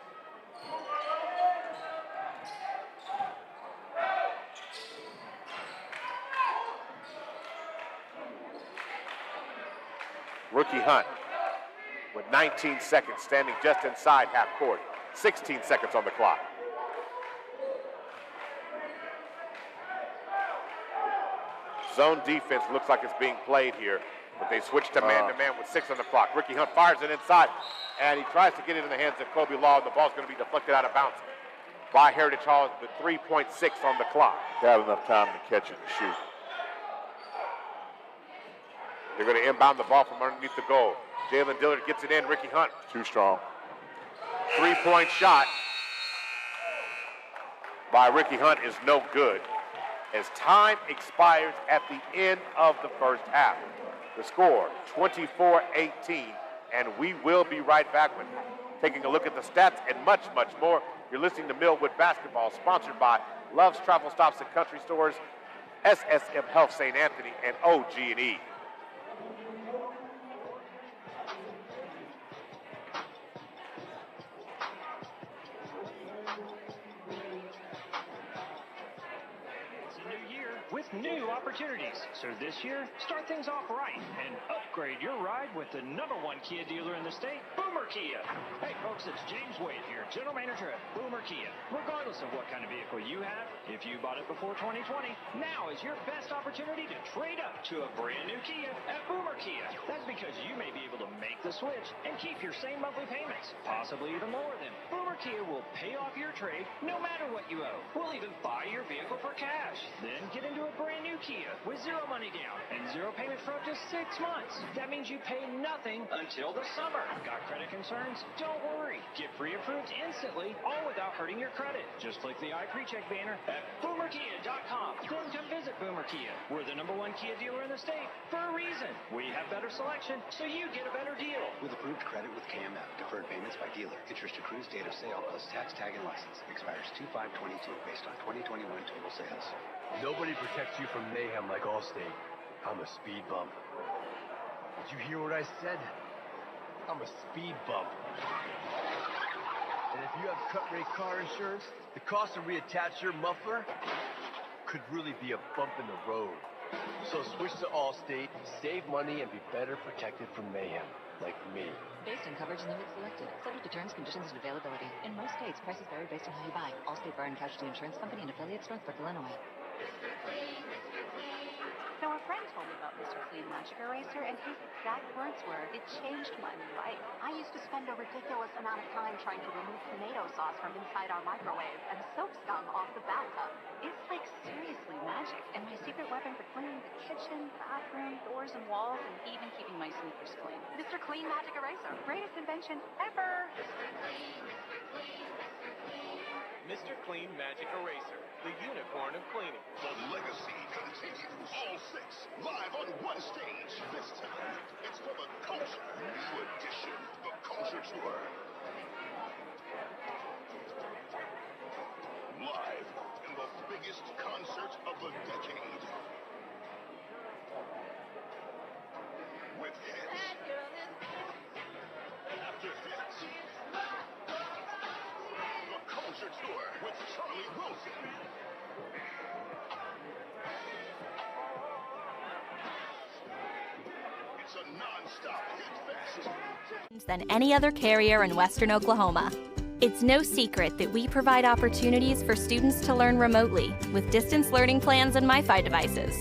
Rookie Hunt with 19 seconds, standing just inside half court. 16 seconds on the clock. Zone defense looks like it's being played here, but they switched to man-to-man with 6 on the clock. Ricky Hunt fires it inside, and he tries to get it in the hands of Kobe Law, and the ball's going to be deflected out of bounds by Heritage Hall with 3.6 on the clock. They had enough time to catch it and shoot. They're going to inbound the ball from underneath the goal. Jalen Dillard gets it in. Ricky Hunt. Too strong. 3-point shot by Ricky Hunt is no good as time expires at the end of the first half. The score, 24-18, and we will be right back with taking a look at the stats and much, much more. You're listening to Millwood Basketball, sponsored by Love's Travel Stops and Country Stores, SSM Health St. Anthony, and OG&E. With new opportunities. So this year, start things off right and upgrade your ride with the #1 Kia dealer in the state, Boomer Kia. Hey folks, it's James Wade here, General Manager at Boomer Kia. Regardless of what kind of vehicle you have, if you bought it before 2020, now is your best opportunity to trade up to a brand new Kia at Boomer Kia. That's because you may be able to make the switch and keep your same monthly payments, possibly even lower them. Boomer Kia will pay off your trade no matter what you owe. We'll even buy your vehicle for cash. Then get into a brand new Kia with 0 money down and 0 payment for up to 6 months. That means you pay nothing until the summer. Got credit concerns? Don't worry. Get pre-approved instantly, all without hurting your credit. Just click the iPrecheck banner at boomerkia.com. Then come visit Boomer Kia. We're the #1 Kia dealer in the state for a reason. We have better selection, so you get a better deal. With approved credit with KMF, deferred payments by dealer, interest accrues, date of sale, plus tax, tag, and license. Expires 2/5/22 based on 2021 total sales. Nobody protects you from mayhem like Allstate. I'm a speed bump. Did you hear what I said? I'm a speed bump. And if you have cut-rate car insurance, the cost to reattach your muffler could really be a bump in the road. So switch to Allstate, save money, and be better protected from mayhem. like me. Based on coverage and limits selected. Subject to terms, conditions, and availability. In most states, prices vary based on how you buy. Allstate Bar and Casualty Insurance Company and affiliates, Northbrook, Illinois. So a friend told me about Mr. Clean Magic Eraser, and his exact words were, "It changed my life. I used to spend a ridiculous amount of time trying to remove tomato sauce from inside our microwave and soap scum off the bathtub. It's like seriously magic, and my secret weapon for cleaning the kitchen, bathroom, doors, and walls, and even keeping my sneakers clean. Mr. Clean Magic Eraser, greatest invention ever." Mr. Clean Magic Eraser, the unicorn of cleaning. The legacy continues. All six, live on one stage. This time, it's for the culture. New edition, the Culture Tour. Live in the biggest concert of the decade. With hits after hits. The Culture Tour with Charlie Wilson. It's a non-stop hit fest. Than any other carrier in Western Oklahoma. It's no secret that we provide opportunities for students to learn remotely with distance learning plans and MiFi devices.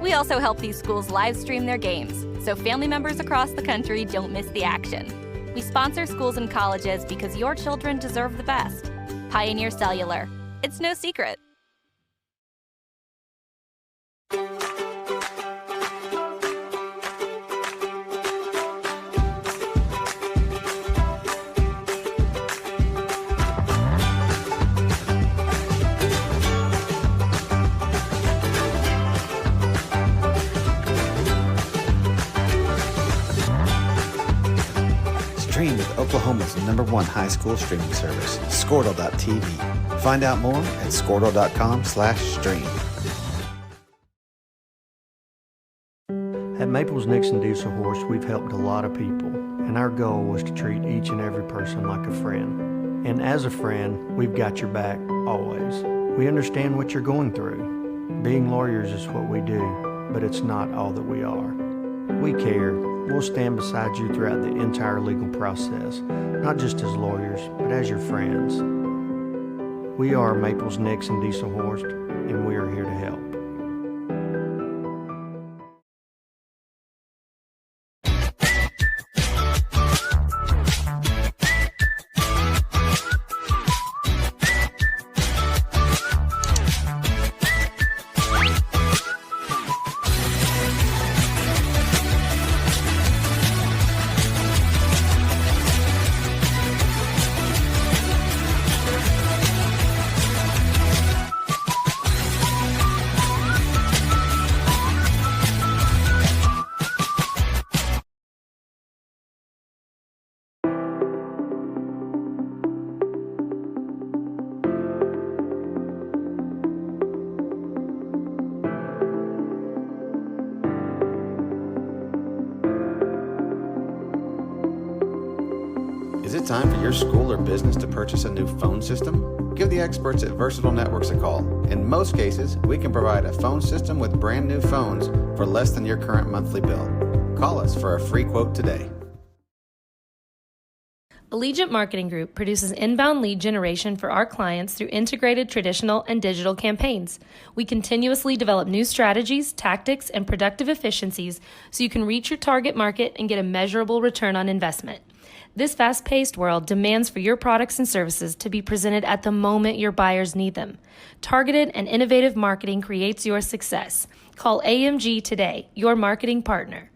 We also help these schools live stream their games, so family members across the country don't miss the action. We sponsor schools and colleges because your children deserve the best. Pioneer Cellular. It's no secret. Stream with Oklahoma's #1 high school streaming service, Squirtle.tv. Find out more at Squirtle.com/stream. At Maples Nixon Diesel Horse, we've helped a lot of people, and our goal was to treat each and every person like a friend. And as a friend, we've got your back, always. We understand what you're going through. Being lawyers is what we do, but it's not all that we are. We care. We'll stand beside you throughout the entire legal process, not just as lawyers, but as your friends. We are Maples Nixon Diesel Horse, and we are here to help. Is it time for your school or business to purchase a new phone system? Give the experts at Versatile Networks a call. In most cases, we can provide a phone system with brand new phones for less than your current monthly bill. Call us for a free quote today. Allegiant Marketing Group produces inbound lead generation for our clients through integrated traditional and digital campaigns. We continuously develop new strategies, tactics, and productive efficiencies so you can reach your target market and get a measurable return on investment. This fast-paced world demands for your products and services to be presented at the moment your buyers need them. Targeted and innovative marketing creates your success. Call AMG today, your marketing partner.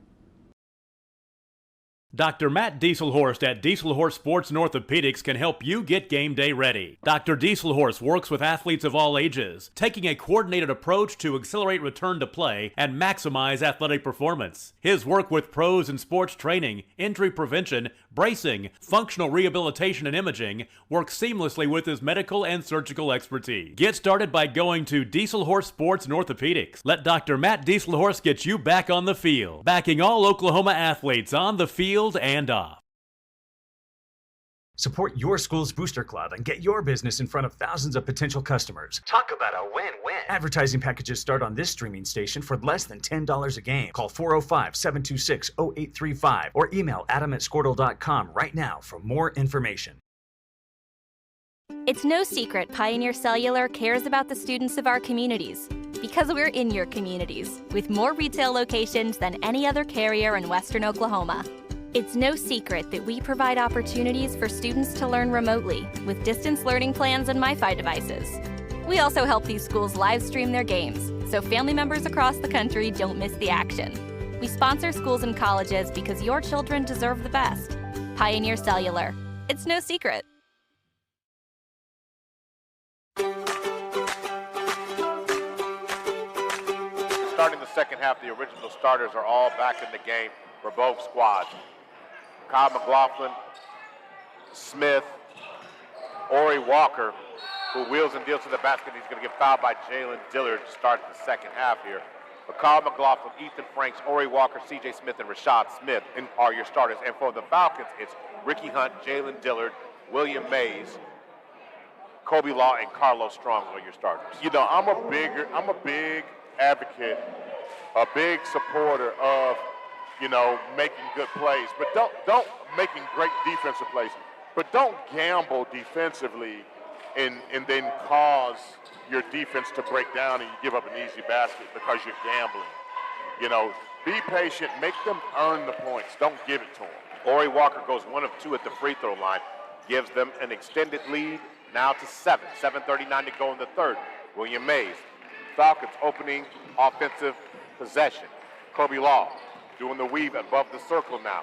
Dr. Matt Dieselhorst at Dieselhorst Sports and Orthopedics can help you get game day ready. Dr. Dieselhorst works with athletes of all ages, taking a coordinated approach to accelerate return to play and maximize athletic performance. His work with pros in sports training, injury prevention, bracing, functional rehabilitation, and imaging works seamlessly with his medical and surgical expertise. Get started by going to Dieselhorst Sports and Orthopedics. Let Dr. Matt Dieselhorst get you back on the field, backing all Oklahoma athletes on the field and off. Support your school's booster club and get your business in front of thousands of potential customers. Talk about a win-win. Advertising packages start on this streaming station for less than $10 a game. Call 405-726-0835 or email adam@squirtle.com right now for more information. It's no secret Pioneer Cellular cares about the students of our communities because we're in your communities with more retail locations than any other carrier in Western Oklahoma. It's no secret that we provide opportunities for students to learn remotely with distance learning plans and MiFi devices. We also help these schools live stream their games so family members across the country don't miss the action. We sponsor schools and colleges because your children deserve the best. Pioneer Cellular. It's no secret. Starting the second half, the original starters are all back in the game for both squads. Kyle McLaughlin, Smith, Ori Walker, who wheels and deals to the basket. He's going to get fouled by Jalen Dillard to start the second half here. But Kyle McLaughlin, Ethan Franks, Ori Walker, C.J. Smith, and Rashad Smith are your starters. And for the Falcons, it's Ricky Hunt, Jalen Dillard, William Mays, Kobe Law, and Carlos Strong are your starters. You know, I'm a big advocate, a big supporter of, you know, making good plays, but don't making great defensive plays, but don't gamble defensively and then cause your defense to break down and you give up an easy basket because you're gambling. You know, be patient, make them earn the points, don't give it to them. Ori Walker goes 1 of 2 at the free throw line, gives them an extended lead now to 7. 7:39 to go in the third. William Mays, Falcons opening offensive possession. Kobe Law doing the weave above the circle now,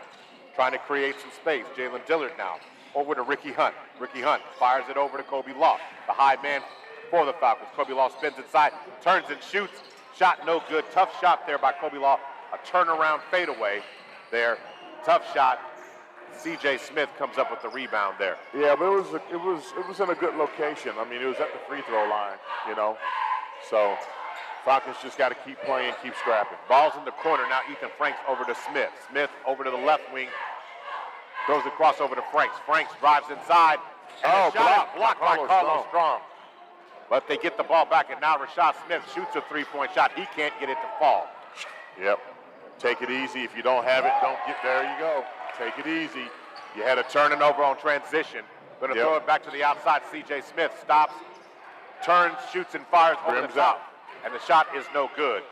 trying to create some space. Jalen Dillard now over to Ricky Hunt. Ricky Hunt fires it over to Kobe Law, the high man for the Falcons. Kobe Law spins inside, turns and shoots. Shot no good. Tough shot there by Kobe Law. A turnaround fadeaway there. Tough shot. C.J. Smith comes up with the rebound there. Yeah, but it was in a good location. I mean, it was at the free throw line, you know. So Falcons just got to keep playing, keep scrapping. Ball's in the corner now. Ethan Franks over to Smith. Smith over to the left wing. Throws the cross over to Franks. Franks drives inside. And blocked by Carlos Strong. But they get the ball back, and now Rashad Smith shoots a three-point shot. He can't get it to fall. Yep. Take it easy. If you don't have it, don't get there. You go. Take it easy. You had a turning over on transition. Going to throw it back to the outside. C.J. Smith stops, turns, shoots, and fires over the top. And the shot is no good.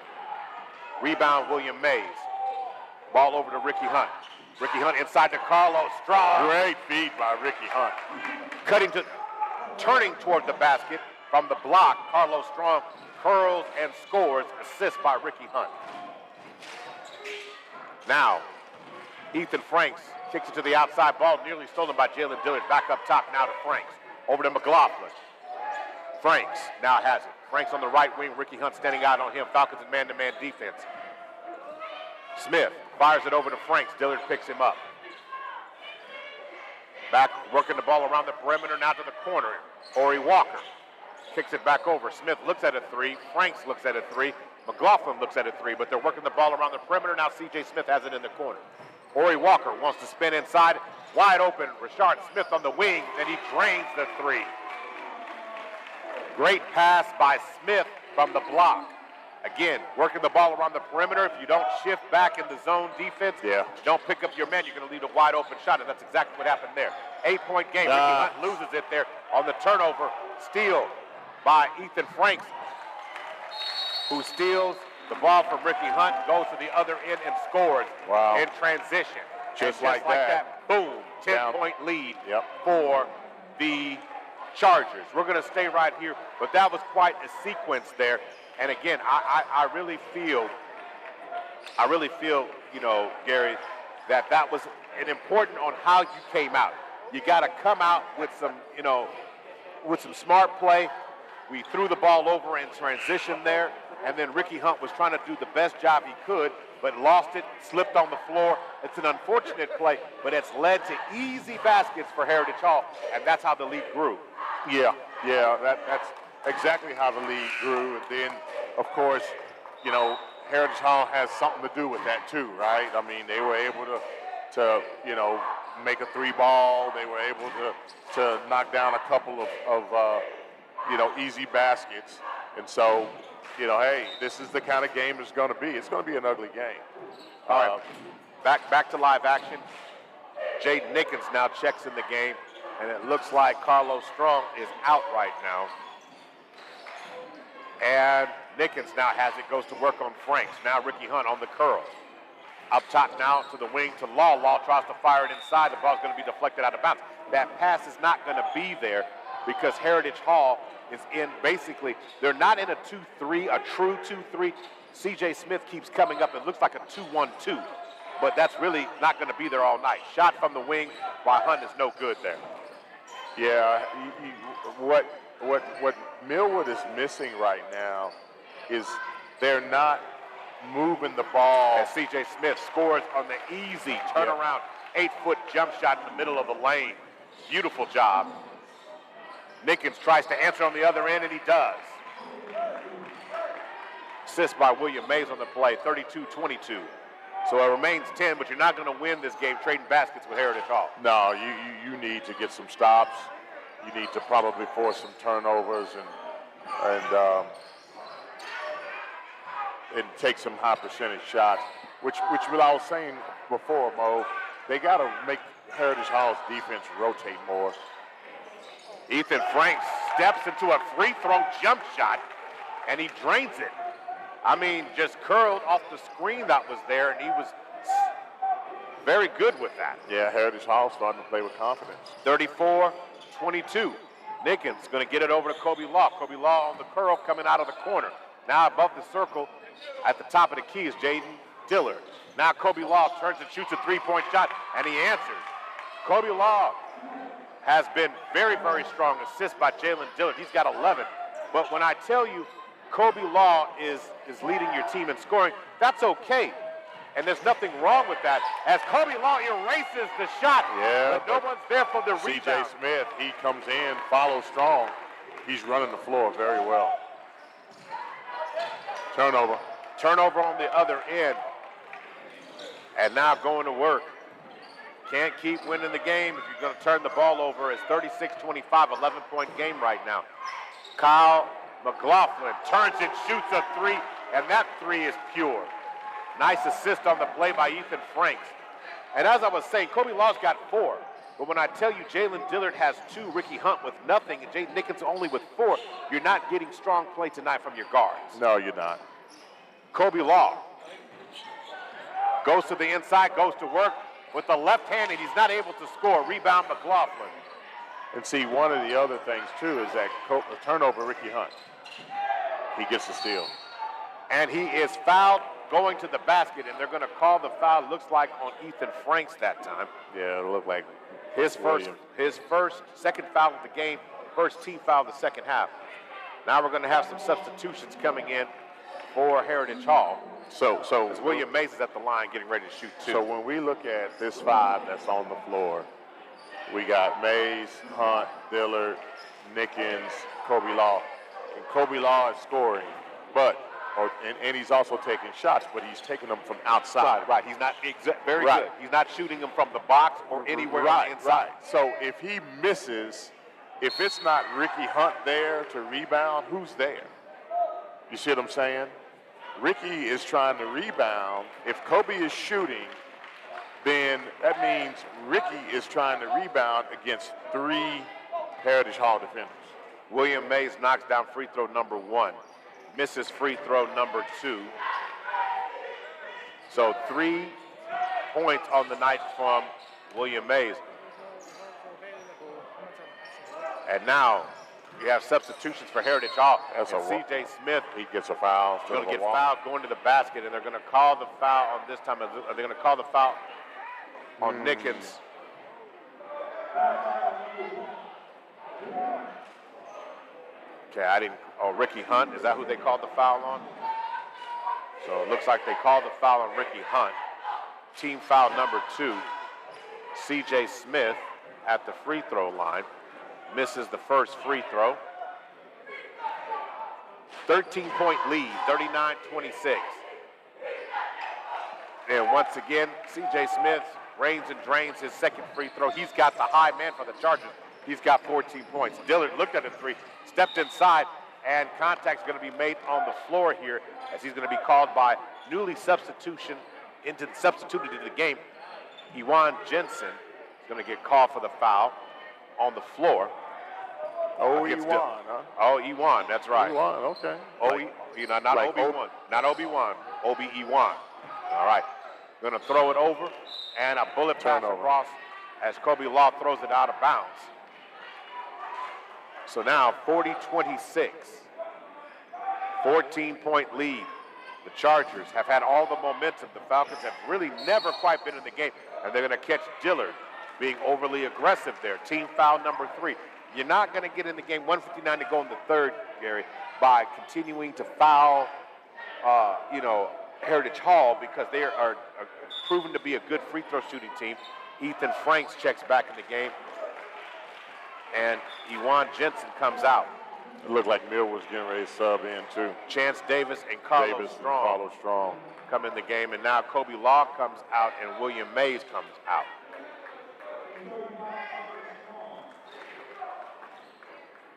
Rebound, William Mays. Ball over to Ricky Hunt. Ricky Hunt inside to Carlos Strong. Great feed by Ricky Hunt. Turning toward the basket from the block. Carlos Strong curls and scores. Assist by Ricky Hunt. Now, Ethan Franks kicks it to the outside. Ball nearly stolen by Jalen Dillard. Back up top now to Franks. Over to McLaughlin. Franks now has it. Franks on the right wing. Ricky Hunt standing out on him. Falcons in man-to-man defense. Smith fires it over to Franks. Dillard picks him up. Back working the ball around the perimeter now to the corner. Ori Walker kicks it back over. Smith looks at a three. Franks looks at a three. McLaughlin looks at a three, but they're working the ball around the perimeter. Now C.J. Smith has it in the corner. Ori Walker wants to spin inside. Wide open. Rashard Smith on the wing, and he drains the three. Great pass by Smith from the block. Again, working the ball around the perimeter. If you don't shift back in the zone defense, don't pick up your man, you're going to leave a wide open shot, and that's exactly what happened there. 8-point game. Ricky Hunt loses it there on the turnover. Steal by Ethan Franks, who steals the ball from Ricky Hunt, goes to the other end and scores in transition. Just like that. Boom, 10-point lead for the Chargers. We're going to stay right here, but that was quite a sequence there. And again, I really feel, you know, Gary, that was an important on how you came out. You got to come out with some, you know, with some smart play. We threw the ball over in transition there, and then Ricky Hunt was trying to do the best job he could, but lost it, slipped on the floor. It's an unfortunate play, but it's led to easy baskets for Heritage Hall, and that's how the league grew. Yeah, that's exactly how the league grew. And then, of course, you know, Heritage Hall has something to do with that too, right? I mean, they were able to you know, make a 3-ball. They were able to knock down a couple of easy baskets. And so, hey, this is the kind of game it's going to be. It's going to be an ugly game. All right, back to live action. Jaden Nickens now checks in the game, and it looks like Carlos Strong is out right now. And Nickens now has it, goes to work on Franks. Now Ricky Hunt on the curl. Up top now to the wing to Law. Law tries to fire it inside. The ball's going to be deflected out of bounds. That pass is not going to be there because Heritage Hall is in, basically, they're not in a 2-3, a true 2-3. C.J. Smith keeps coming up. It looks like a 2-1-2, but that's really not going to be there all night. Shot from the wing by Hunt is no good there. Yeah, what Millwood is missing right now is they're not moving the ball. And C.J. Smith scores on the easy turnaround, 8-foot jump shot in the middle of the lane. Beautiful job. Nickens tries to answer on the other end, and he does. Assist by William Mays on the play, 32-22. So it remains 10, but you're not going to win this game trading baskets with Heritage Hall. No, you need to get some stops. You need to probably force some turnovers and take some high percentage shots, which I was saying before, Mo, they got to make Heritage Hall's defense rotate more. Ethan Franks steps into a free throw jump shot, and he drains it. I mean, just curled off the screen that was there, and he was very good with that. Yeah, Heritage Hall starting to play with confidence. 34-22. Nickens going to get it over to Kobe Law. Kobe Law on the curl coming out of the corner. Now above the circle at the top of the key is Jaden Dillard. Now Kobe Law turns and shoots a three-point shot, and he answers. Kobe Law has been very, very strong. Assist by Jalen Dillard. He's got 11. But when I tell you Kobe Law is leading your team in scoring, that's okay. And there's nothing wrong with that, as Kobe Law erases the shot, but no one's there for the rebound. C.J. Smith, he comes in, follows strong. He's running the floor very well. Turnover on the other end. And now going to work. Can't keep winning the game if you're going to turn the ball over. It's 36-25, 11-point game right now. Kyle McLaughlin turns and shoots a three, and that three is pure. Nice assist on the play by Ethan Franks. And as I was saying, Kobe Law's got 4. But when I tell you Jalen Dillard has 2, Ricky Hunt with nothing, and Jaden Nickens only with 4, you're not getting strong play tonight from your guards. No, you're not. Kobe Law goes to the inside, goes to work with the left hand, and he's not able to score. Rebound McLaughlin. And see, one of the other things, too, is that turnover Ricky Hunt. He gets the steal. And he is fouled going to the basket, and they're going to call the foul, looks like, on Ethan Franks that time. Yeah, it looked like his second foul of the game, first team foul of the second half. Now we're going to have some substitutions coming in for Heritage Hall. So as William Mays is at the line getting ready to shoot 2. So when we look at this 5 that's on the floor, we got Mays, Hunt, Dillard, Nickens, Kobe Law. And Kobe Law is scoring, and he's also taking shots, but he's taking them from outside. Right. He's not very good. He's not shooting them from the box or anywhere on the inside. Right. So if he misses, if it's not Ricky Hunt there to rebound, who's there? You see what I'm saying? Ricky is trying to rebound. If Kobe is shooting, then that means Ricky is trying to rebound against 3 Heritage Hall defenders. William Mays knocks down free throw number 1. Misses free throw number 2. So 3 points on the night from William Mays. And now you have substitutions for Heritage Hall. That's C.J. Smith, he gets a foul. He's going to get fouled going to the basket, and they're going to call the foul on this time. Are they going to call the foul on Nickens? Okay, Ricky Hunt, is that who they called the foul on? So it looks like they called the foul on Ricky Hunt. Team foul number 2. C.J. Smith at the free throw line. Misses the first free throw. 13-point lead, 39-26. And once again, C.J. Smith rains and drains his second free throw. He's got the high man for the Chargers. He's got 14 points. Dillard looked at the three, stepped inside, and contact's going to be made on the floor here as he's going to be called by newly substituted into the game. Ewan Jensen is going to get called for the foul on the floor. Oh, Ewan, huh? Oh, Ewan, that's right. Ewan, okay. Not Obi-Wan. Not Obi-Wan. Obi-Ewan. All right. Going to throw it over, and a bullet pass across as Kobe Law throws it out of bounds. So now 40-26. 14-point lead. The Chargers have had all the momentum. The Falcons have really never quite been in the game, and they're going to catch Dillard being overly aggressive there. Team foul number 3. You're not going to get in the game, 1:59 to go in the third, Gary, by continuing to foul, Heritage Hall, because they are proven to be a good free throw shooting team. Ethan Franks checks back in the game, and Ewan Jensen comes out. It looked like Millwood was getting ready to sub in, too. Chance Davis and Carlos Strong come in the game, and now Kobe Law comes out and William Mays comes out.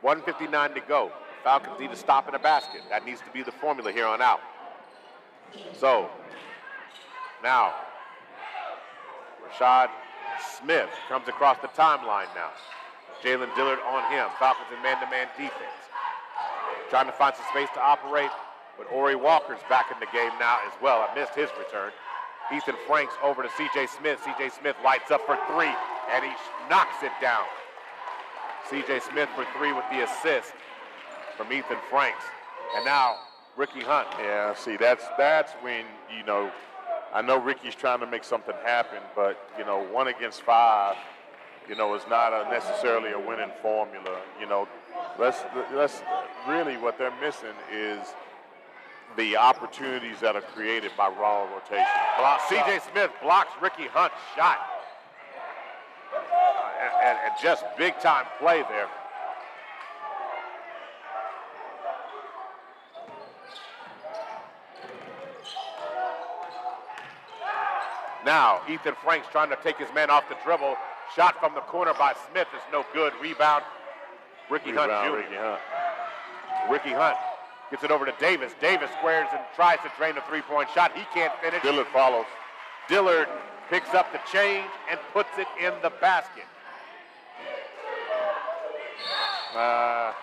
$1:59 to go. Falcons need to stop in a basket. That needs to be the formula here on out. So, now, Rashad Smith comes across the timeline now. Jalen Dillard on him. Falcons in man-to-man defense. Trying to find some space to operate, but Ori Walker's back in the game now as well. I missed his return. Ethan Franks over to C.J. Smith. C.J. Smith lights up for 3, and he knocks it down. C.J. Smith for 3 with the assist from Ethan Franks. And now, Ricky Hunt. Yeah, see, that's when, I know Ricky's trying to make something happen, but, 1 against 5, is not necessarily a winning formula. Let's really, what they're missing is the opportunities that are created by raw rotation. C.J. Smith blocks Ricky Hunt's shot. And just big-time play there. Now, Ethan Franks trying to take his man off the dribble. Shot from the corner by Smith is no good. Rebound, Ricky Hunt Jr. Ricky Hunt gets it over to Davis. Davis squares and tries to drain the three-point shot. He can't finish. Dillard follows. Dillard picks up the change and puts it in the basket. We're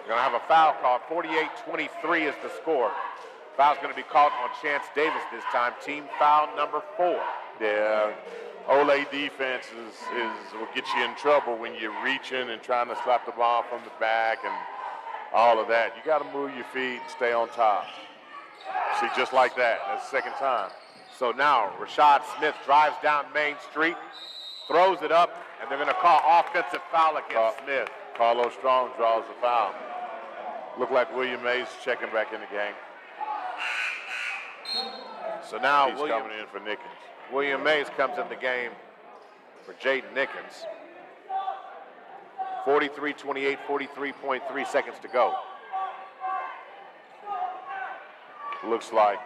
going to have a foul called. 48-23 is the score. Foul's going to be called on Chance Davis this time. Team foul number 4. Yeah, Ole defense will get you in trouble when you're reaching and trying to slap the ball from the back and all of that. You got to move your feet and stay on top. See, just like that. That's the second time. So now Rashad Smith drives down Main Street, throws it up, and they're going to call offensive foul against Smith. Carlos Strong draws the foul. Look like William Mays checking back in the game. So now he's coming in for Nickens. William Mays comes in the game for Jaden Nickens. 43-28, 43.3 seconds to go. Looks like,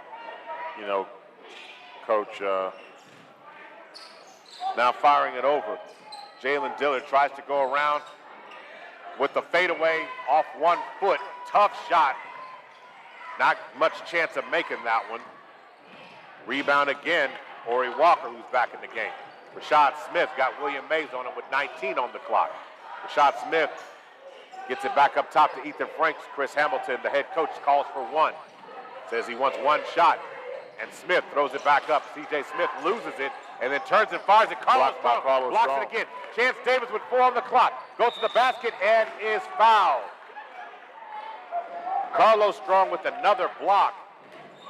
Coach now firing it over. Jalen Dillard tries to go around with the fadeaway off 1 foot. Tough shot. Not much chance of making that one. Rebound again, Ori Walker, who's back in the game. Rashad Smith got William Mays on him with 19 on the clock. Rashad Smith gets it back up top to Ethan Franks. Chris Hamilton, the head coach, calls for 1. Says he wants 1 shot. And Smith throws it back up. C.J. Smith loses it and then turns and fires it. Carlos Strong blocks it again. Chance Davis with 4 on the clock. Goes to the basket and is fouled. Carlos Strong with another block.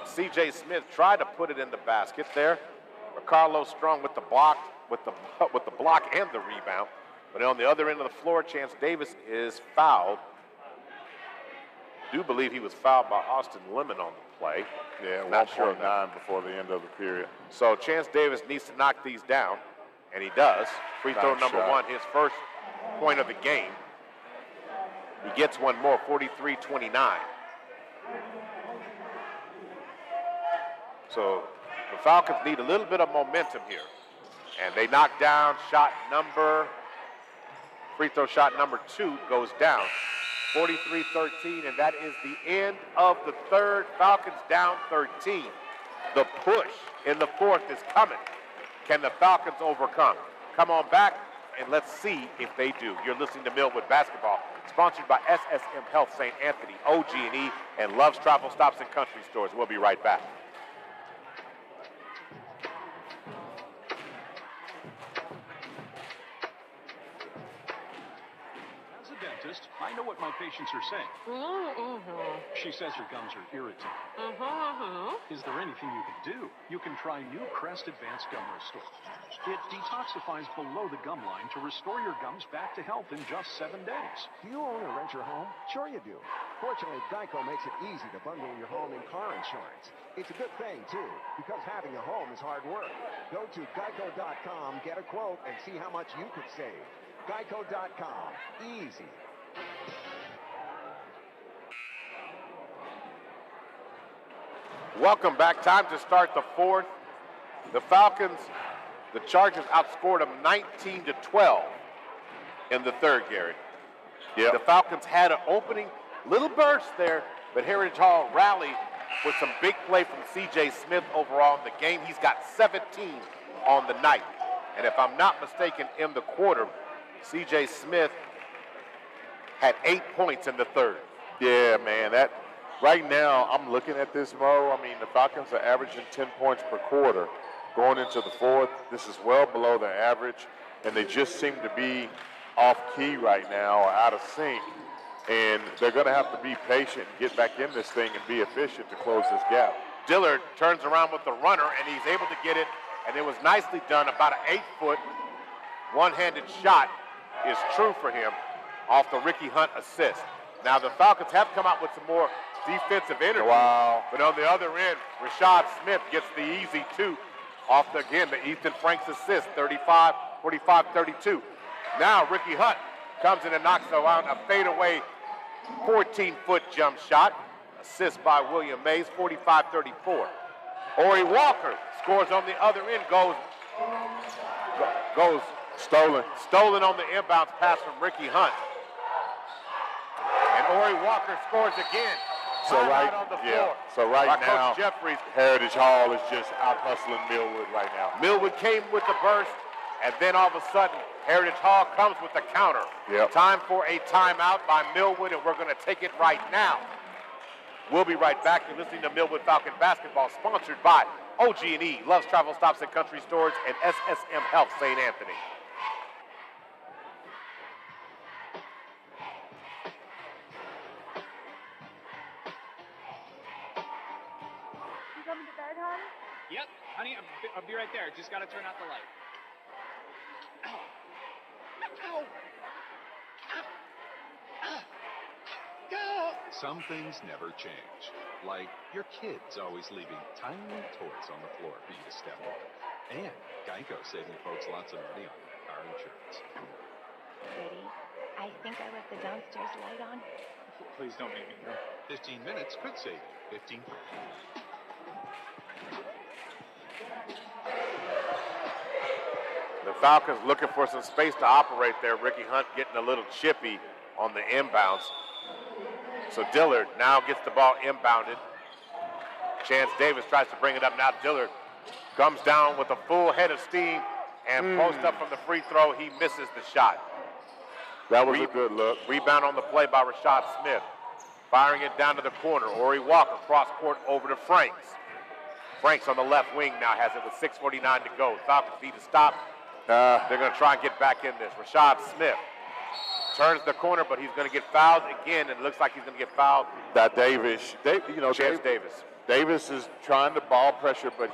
C.J. Smith tried to put it in the basket there. Carlos Strong with the block, with the block and the rebound. But on the other end of the floor, Chance Davis is fouled. I do believe he was fouled by Austin Lemon on the play. Yeah, not sure 1.9 before the end of the period. So Chance Davis needs to knock these down, and he does. Free throw number 1, his first point of the game. He gets 1 more, 43-29. So the Falcons need a little bit of momentum here. And they knock down free throw shot number 2 goes down. 43-13, and that is the end of the third. Falcons down 13. The push in the fourth is coming. Can the Falcons overcome? Come on back, and let's see if they do. You're listening to Millwood Basketball, sponsored by SSM Health St. Anthony, OG&E, and Love's Travel Stops and Country Stores. We'll be right back. I know what my patients are saying. She says her gums are irritating. Is there anything you can do? You can try new Crest Advanced Gum Restore. It detoxifies below the gum line to restore your gums back to health in just 7 days. Do you own or rent your home? Sure you do. Fortunately, Geico makes it easy to bundle your home and car insurance. It's a good thing, too, because having a home is hard work. Go to geico.com, get a quote, and see how much you could save. Geico.com. Easy. Welcome back. Time to start the fourth. The Falcons, the Chargers outscored them 19-12 in the third, Gary. Yeah. The Falcons had an opening little burst there, but Heritage Hall rallied with some big play from C.J. Smith overall in the game. He's got 17 on the night. And if I'm not mistaken, in the quarter, C.J. Smith had 8 points in the third. Yeah, man. Right now, I'm looking at this, Mo. I mean, the Falcons are averaging 10 points per quarter. Going into the fourth, this is well below their average, and they just seem to be off key right now, or out of sync. And they're going to have to be patient and get back in this thing and be efficient to close this gap. Dillard turns around with the runner, and he's able to get it, and it was nicely done. About an 8-foot one-handed shot is true for him off the Ricky Hunt assist. Now, the Falcons have come out with some more defensive energy. Wow. But on the other end, Rashad Smith gets the easy 2 off, the Ethan Franks assist, 45-32. Now, Ricky Hunt comes in and knocks around a fadeaway 14-foot jump shot. Assist by William Mays, 45-34. Ori Walker scores on the other end, goes stolen on the inbounds pass from Ricky Hunt. And Ori Walker scores again. So right now, Coach Jeffries. Heritage Hall is just out hustling Millwood right now. Millwood came with the burst, and then all of a sudden, Heritage Hall comes with the counter. Yep. Time for a timeout by Millwood, and we're going to take it right now. We'll be right back. You're listening to Millwood Falcon Basketball, sponsored by OG&E, Love's Travel Stops and Country Stores, and SSM Health St. Anthony. Coming to bed, hon? Yep, honey, I'll be right there. Just gotta turn out the light. Ow. Ow. Ow. Some things never change. Like your kids always leaving tiny toys on the floor for you to step on. And Geico saving folks lots of money on car insurance. Ready? I think I left the downstairs light on. Please don't make me go. 15 minutes could save you 15. The Falcons looking for some space to operate there. Ricky Hunt getting a little chippy on the inbounds. So Dillard now gets the ball inbounded. Chance Davis tries to bring it up now. Dillard comes down with a full head of steam and post up from the free throw. He misses the shot. That was a good look. Rebound on the play by Rashad Smith. Firing it down to the corner. Ori Walker cross court over to Franks. Franks on the left wing now has it with 6:49 to go. Falcons need to stop. They're going to try and get back in this. Rashad Smith turns the corner, but he's going to get fouled again, and it looks like he's going to get fouled. Davis. Davis is trying to ball pressure, but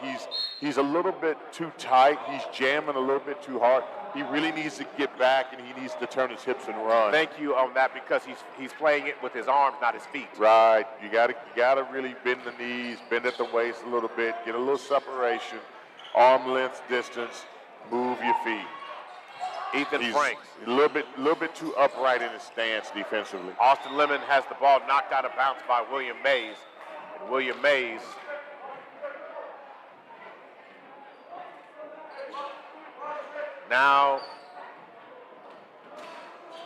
he's a little bit too tight. He's jamming a little bit too hard. He really needs to get back, and he needs to turn his hips and run. Thank you on that, because he's playing it with his arms, not his feet. Right. You gotta really bend the knees, bend at the waist a little bit, get a little separation, arm length distance, move your feet. Ethan Franks. A little bit too upright in his stance defensively. Austin Lemon has the ball knocked out of bounds by William Mays. And William Mays Now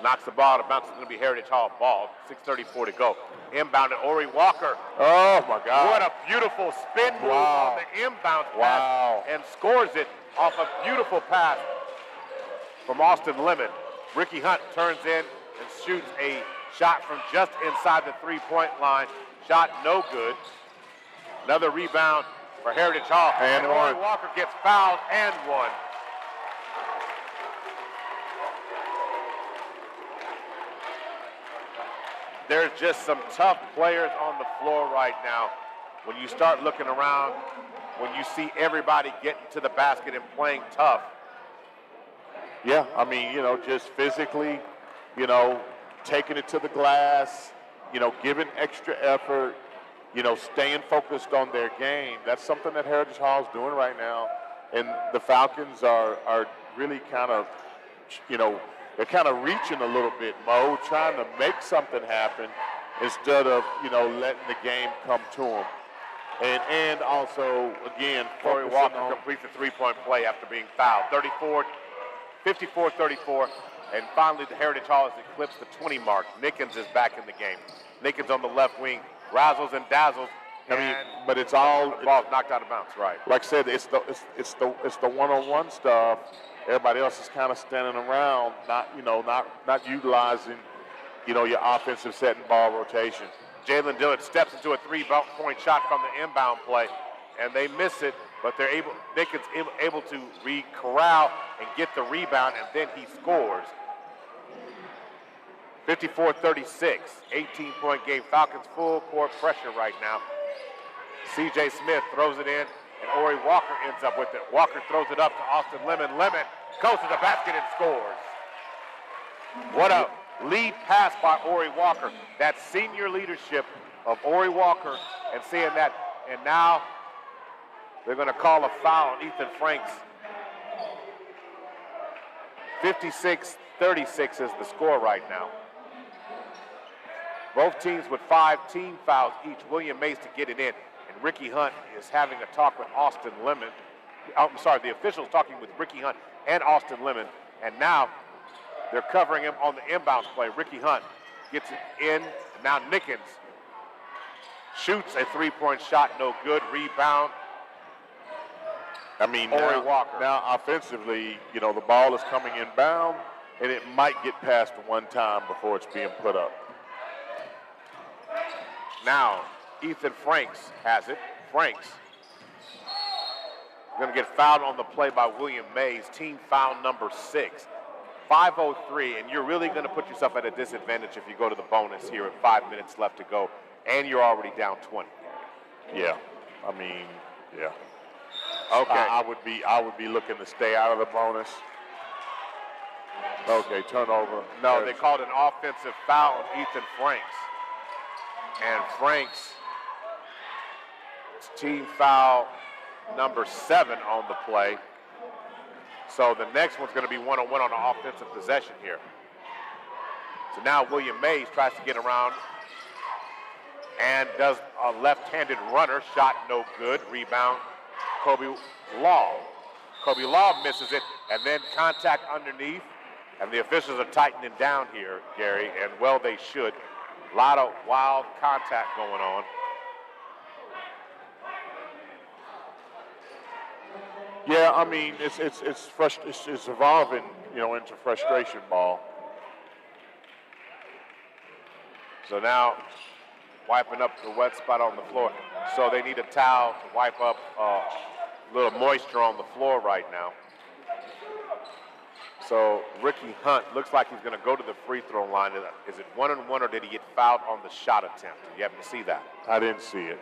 knocks the ball out of bounds. It's going to be Heritage Hall ball. 6:34 to go. Inbounded Ori Walker. Oh, my God. What a beautiful spin move on the inbound pass. And scores it off a beautiful pass from Austin Lemon. Ricky Hunt turns in and shoots a shot from just inside the three-point line. Shot no good. Another rebound for Heritage Hall. And Ori Walker gets fouled and one. There's just some tough players on the floor right now. When you start looking around, when you see everybody getting to the basket and playing tough. Yeah, I mean, you know, just physically, you know, taking it to the glass, you know, giving extra effort, you know, staying focused on their game. That's something that Heritage Hall is doing right now. And the Falcons are really kind of, you know, they're kind of reaching a little bit, Mo, trying to make something happen instead of, you know, letting the game come to them. And also, again, Ori Walker completes a three-point play after being fouled. 54-34, and finally the Heritage Hall has eclipsed the 20 mark. Nickens is back in the game. Nickens on the left wing, razzles and dazzles. I mean, but it's all the ball's knocked out of bounds, right? Like I said, it's the one-on-one stuff. Everybody else is kind of standing around, not utilizing, you know, your offensive set and ball rotation. Jalen Dillard steps into a three-point shot from the inbound play, and they miss it, but Nickens able to corral and get the rebound, and then he scores. 54-36, 18-point game. Falcons full court pressure right now. C.J. Smith throws it in, and Ori Walker ends up with it. Walker throws it up to Austin Lemon. Lemon goes to the basket and scores. What a lead pass by Ori Walker. That senior leadership of Ori Walker and seeing that. And now they're going to call a foul on Ethan Franks. 56-36 is the score right now. Both teams with 5 team fouls each. William Mays to get it in. And Ricky Hunt is having a talk with Austin Lemon. I'm sorry, the officials talking with Ricky Hunt and Austin Lemon. And now they're covering him on the inbounds play. Ricky Hunt gets it in. And now Nickens shoots a three-point shot, no good. Rebound. I mean, Ori Walker. Now offensively, you know, the ball is coming inbound, and it might get past one time before it's being put up. Now, Ethan Franks has it. Franks going to get fouled on the play by William Mays. Team foul number 6. 5:03, and you're really going to put yourself at a disadvantage if you go to the bonus here with 5 minutes left to go, and you're already down 20. Yeah, I mean, yeah. Okay. I would be looking to stay out of the bonus. Okay, turnover. No, they called an offensive foul on Ethan Franks. And Franks, it's team foul number 7 on the play. So the next one's going to be one-on-one on an offensive possession here. So now William Mays tries to get around and does a left-handed runner. Shot no good. Rebound, Kobe Law. Kobe Law misses it, and then contact underneath. And the officials are tightening down here, Gary, and well, they should. A lot of wild contact going on. Yeah, I mean, it's evolving, you know, into frustration ball. So now, wiping up the wet spot on the floor. So they need a towel to wipe up a little moisture on the floor right now. So Ricky Hunt looks like he's going to go to the free throw line. Is it one-on-one, or did he get fouled on the shot attempt? You happen to see that? I didn't see it.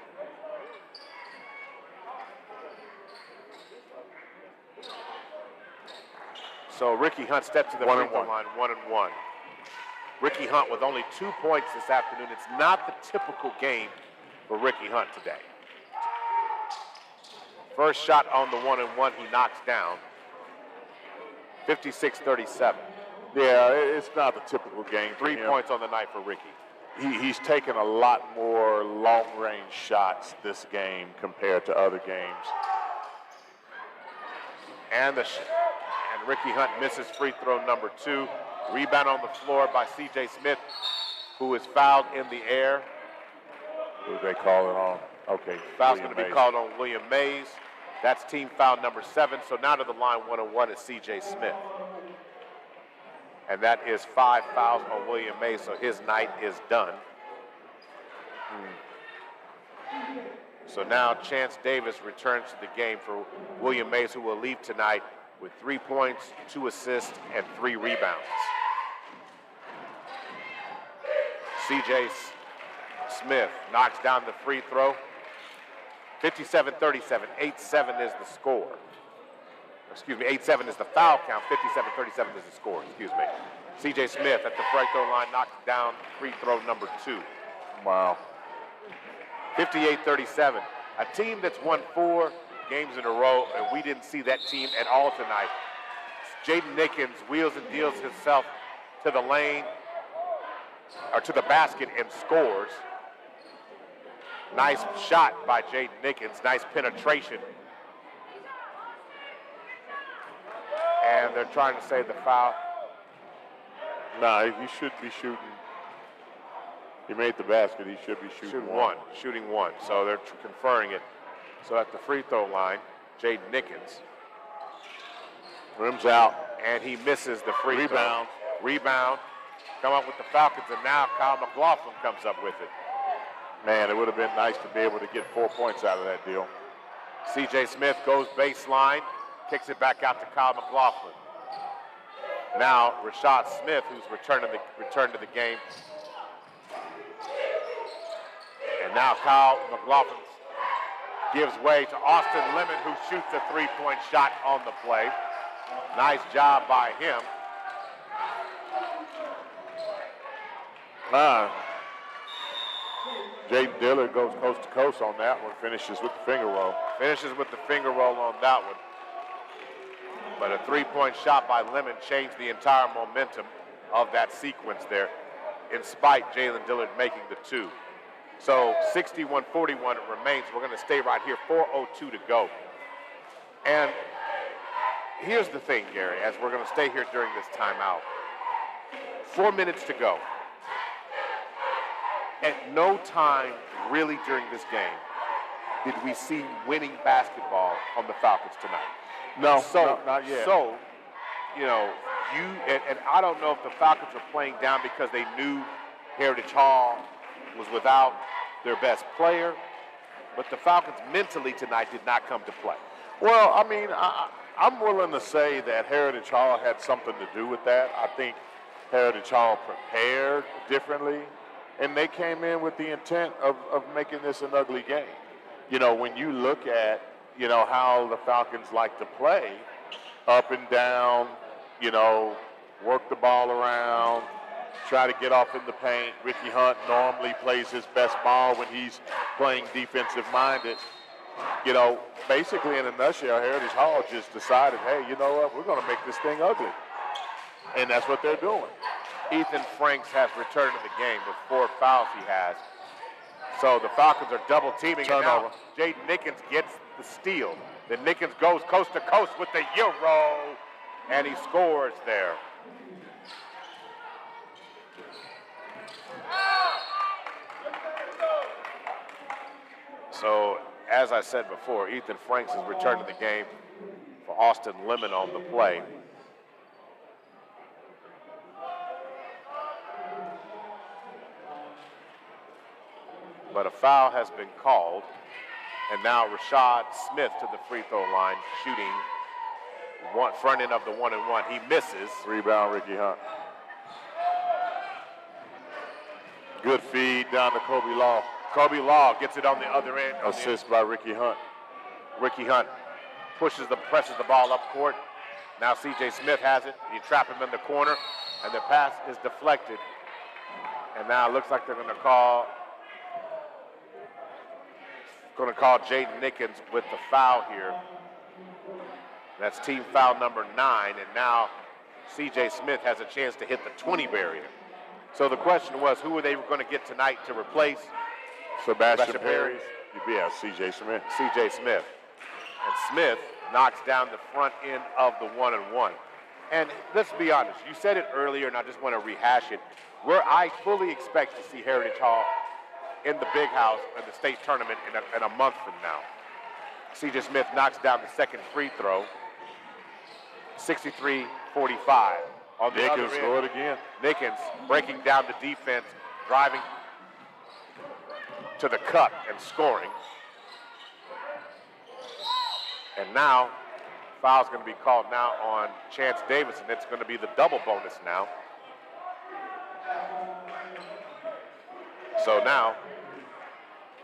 So Ricky Hunt steps to the free throw line, one-on-one. Ricky Hunt with only 2 points this afternoon. It's not the typical game for Ricky Hunt today. First shot on the one-on-one, he knocks down. 56-37. Yeah, it's not the typical game. 3 points on the night for Ricky. He's taken a lot more long-range shots this game compared to other games. And the Ricky Hunt misses free throw number 2. Rebound on the floor by C.J. Smith, who is fouled in the air. Who they call it on? Okay. Foul's going to be called on William Mays. That's team foul number 7. So now to the line 1-on-1 is C.J. Smith. And that is 5 fouls on William Mays, so his night is done. So now Chance Davis returns to the game for William Mays, who will leave tonight with 3 points, 2 assists, and 3 rebounds. C.J. Smith knocks down the free throw. 57-37, 8-7 is the score. Excuse me, 8-7 is the foul count, 57-37 is the score, excuse me. C.J. Smith at the free throw line knocks down free throw number 2. Wow. 58-37. A team that's won 4 games in a row, and we didn't see that team at all tonight. Jaden Nickens wheels and deals himself to the lane, or to the basket, and scores. Nice shot by Jaden Nickens, nice penetration. And they're trying to say the foul. Nah, he should be shooting. He made the basket, he should be shooting one. Shooting 1, so they're conferring it. So at the free throw line, Jaden Nickens. Rims out. And he misses the free Rebound. throw. Rebound. Come up with the Falcons, and now Kyle McLaughlin comes up with it. Man, it would have been nice to be able to get 4 points out of that deal. C.J. Smith goes baseline, kicks it back out to Kyle McLaughlin. Now Rashad Smith, who's returned to the game. And now Kyle McLaughlin gives way to Austin Lemon, who shoots a 3-point shot on the play. Nice job by him. Jaden Dillard goes coast to coast on that one, finishes with the finger roll. Finishes with the finger roll on that one. But a 3-point shot by Lemon changed the entire momentum of that sequence there, in spite Jalen Dillard making the 2. So 61-41 it remains. We're going to stay right here, 4:02 to go. And here's the thing, Gary, as we're going to stay here during this timeout. 4 minutes to go. At no time really during this game did we see winning basketball on the Falcons tonight. No, not yet. So, you know, and I don't know if the Falcons were playing down because they knew Heritage Hall was without their best player, but the Falcons mentally tonight did not come to play. Well, I mean, I'm willing to say that Heritage Hall had something to do with that. I think Heritage Hall prepared differently, and they came in with the intent of making this an ugly game. You know, when you look at, you know, how the Falcons like to play, up and down, you know, work the ball around, try to get off in the paint. Ricky Hunt normally plays his best ball when he's playing defensive-minded. You know, basically in a nutshell, Heritage Hall just decided, hey, you know what, we're going to make this thing ugly. And that's what they're doing. Ethan Franks has returned to the game with 4 fouls he has. So the Falcons are double teaming. Turnover. And now Jaden Nickens gets the steal. Then Nickens goes coast to coast with the Euro, and he scores there. So, as I said before, Ethan Franks has returned to the game for Austin Lemon on the play. But a foul has been called, and now Rashad Smith to the free throw line, shooting front end of the 1-and-1. He misses. Rebound, Ricky Hunt. Good feed down to Kobe Law. Kobe Law gets it on the other end. Assist by Ricky Hunt. Ricky Hunt presses the ball up court. Now C.J. Smith has it. You trap him in the corner, and the pass is deflected. And now it looks like they're going to call Jaden Nickens with the foul here. That's team foul number 9, and now C.J. Smith has a chance to hit the 20 barrier. So the question was, who were they going to get tonight to replace Sebastian Perry? Yeah, C.J. Smith. C.J. Smith. And Smith knocks down the front end of the 1-and-1. And let's be honest, you said it earlier, and I just want to rehash it. Where I fully expect to see Heritage Hall in the Big House in the state tournament in a month from now. C.J. Smith knocks down the second free throw, 63-45. On the Nickens other end, scored again. Nickens breaking down the defense, driving to the cup and scoring. And now, foul's going to be called now on Chance Davis, and it's going to be the double bonus now. So now,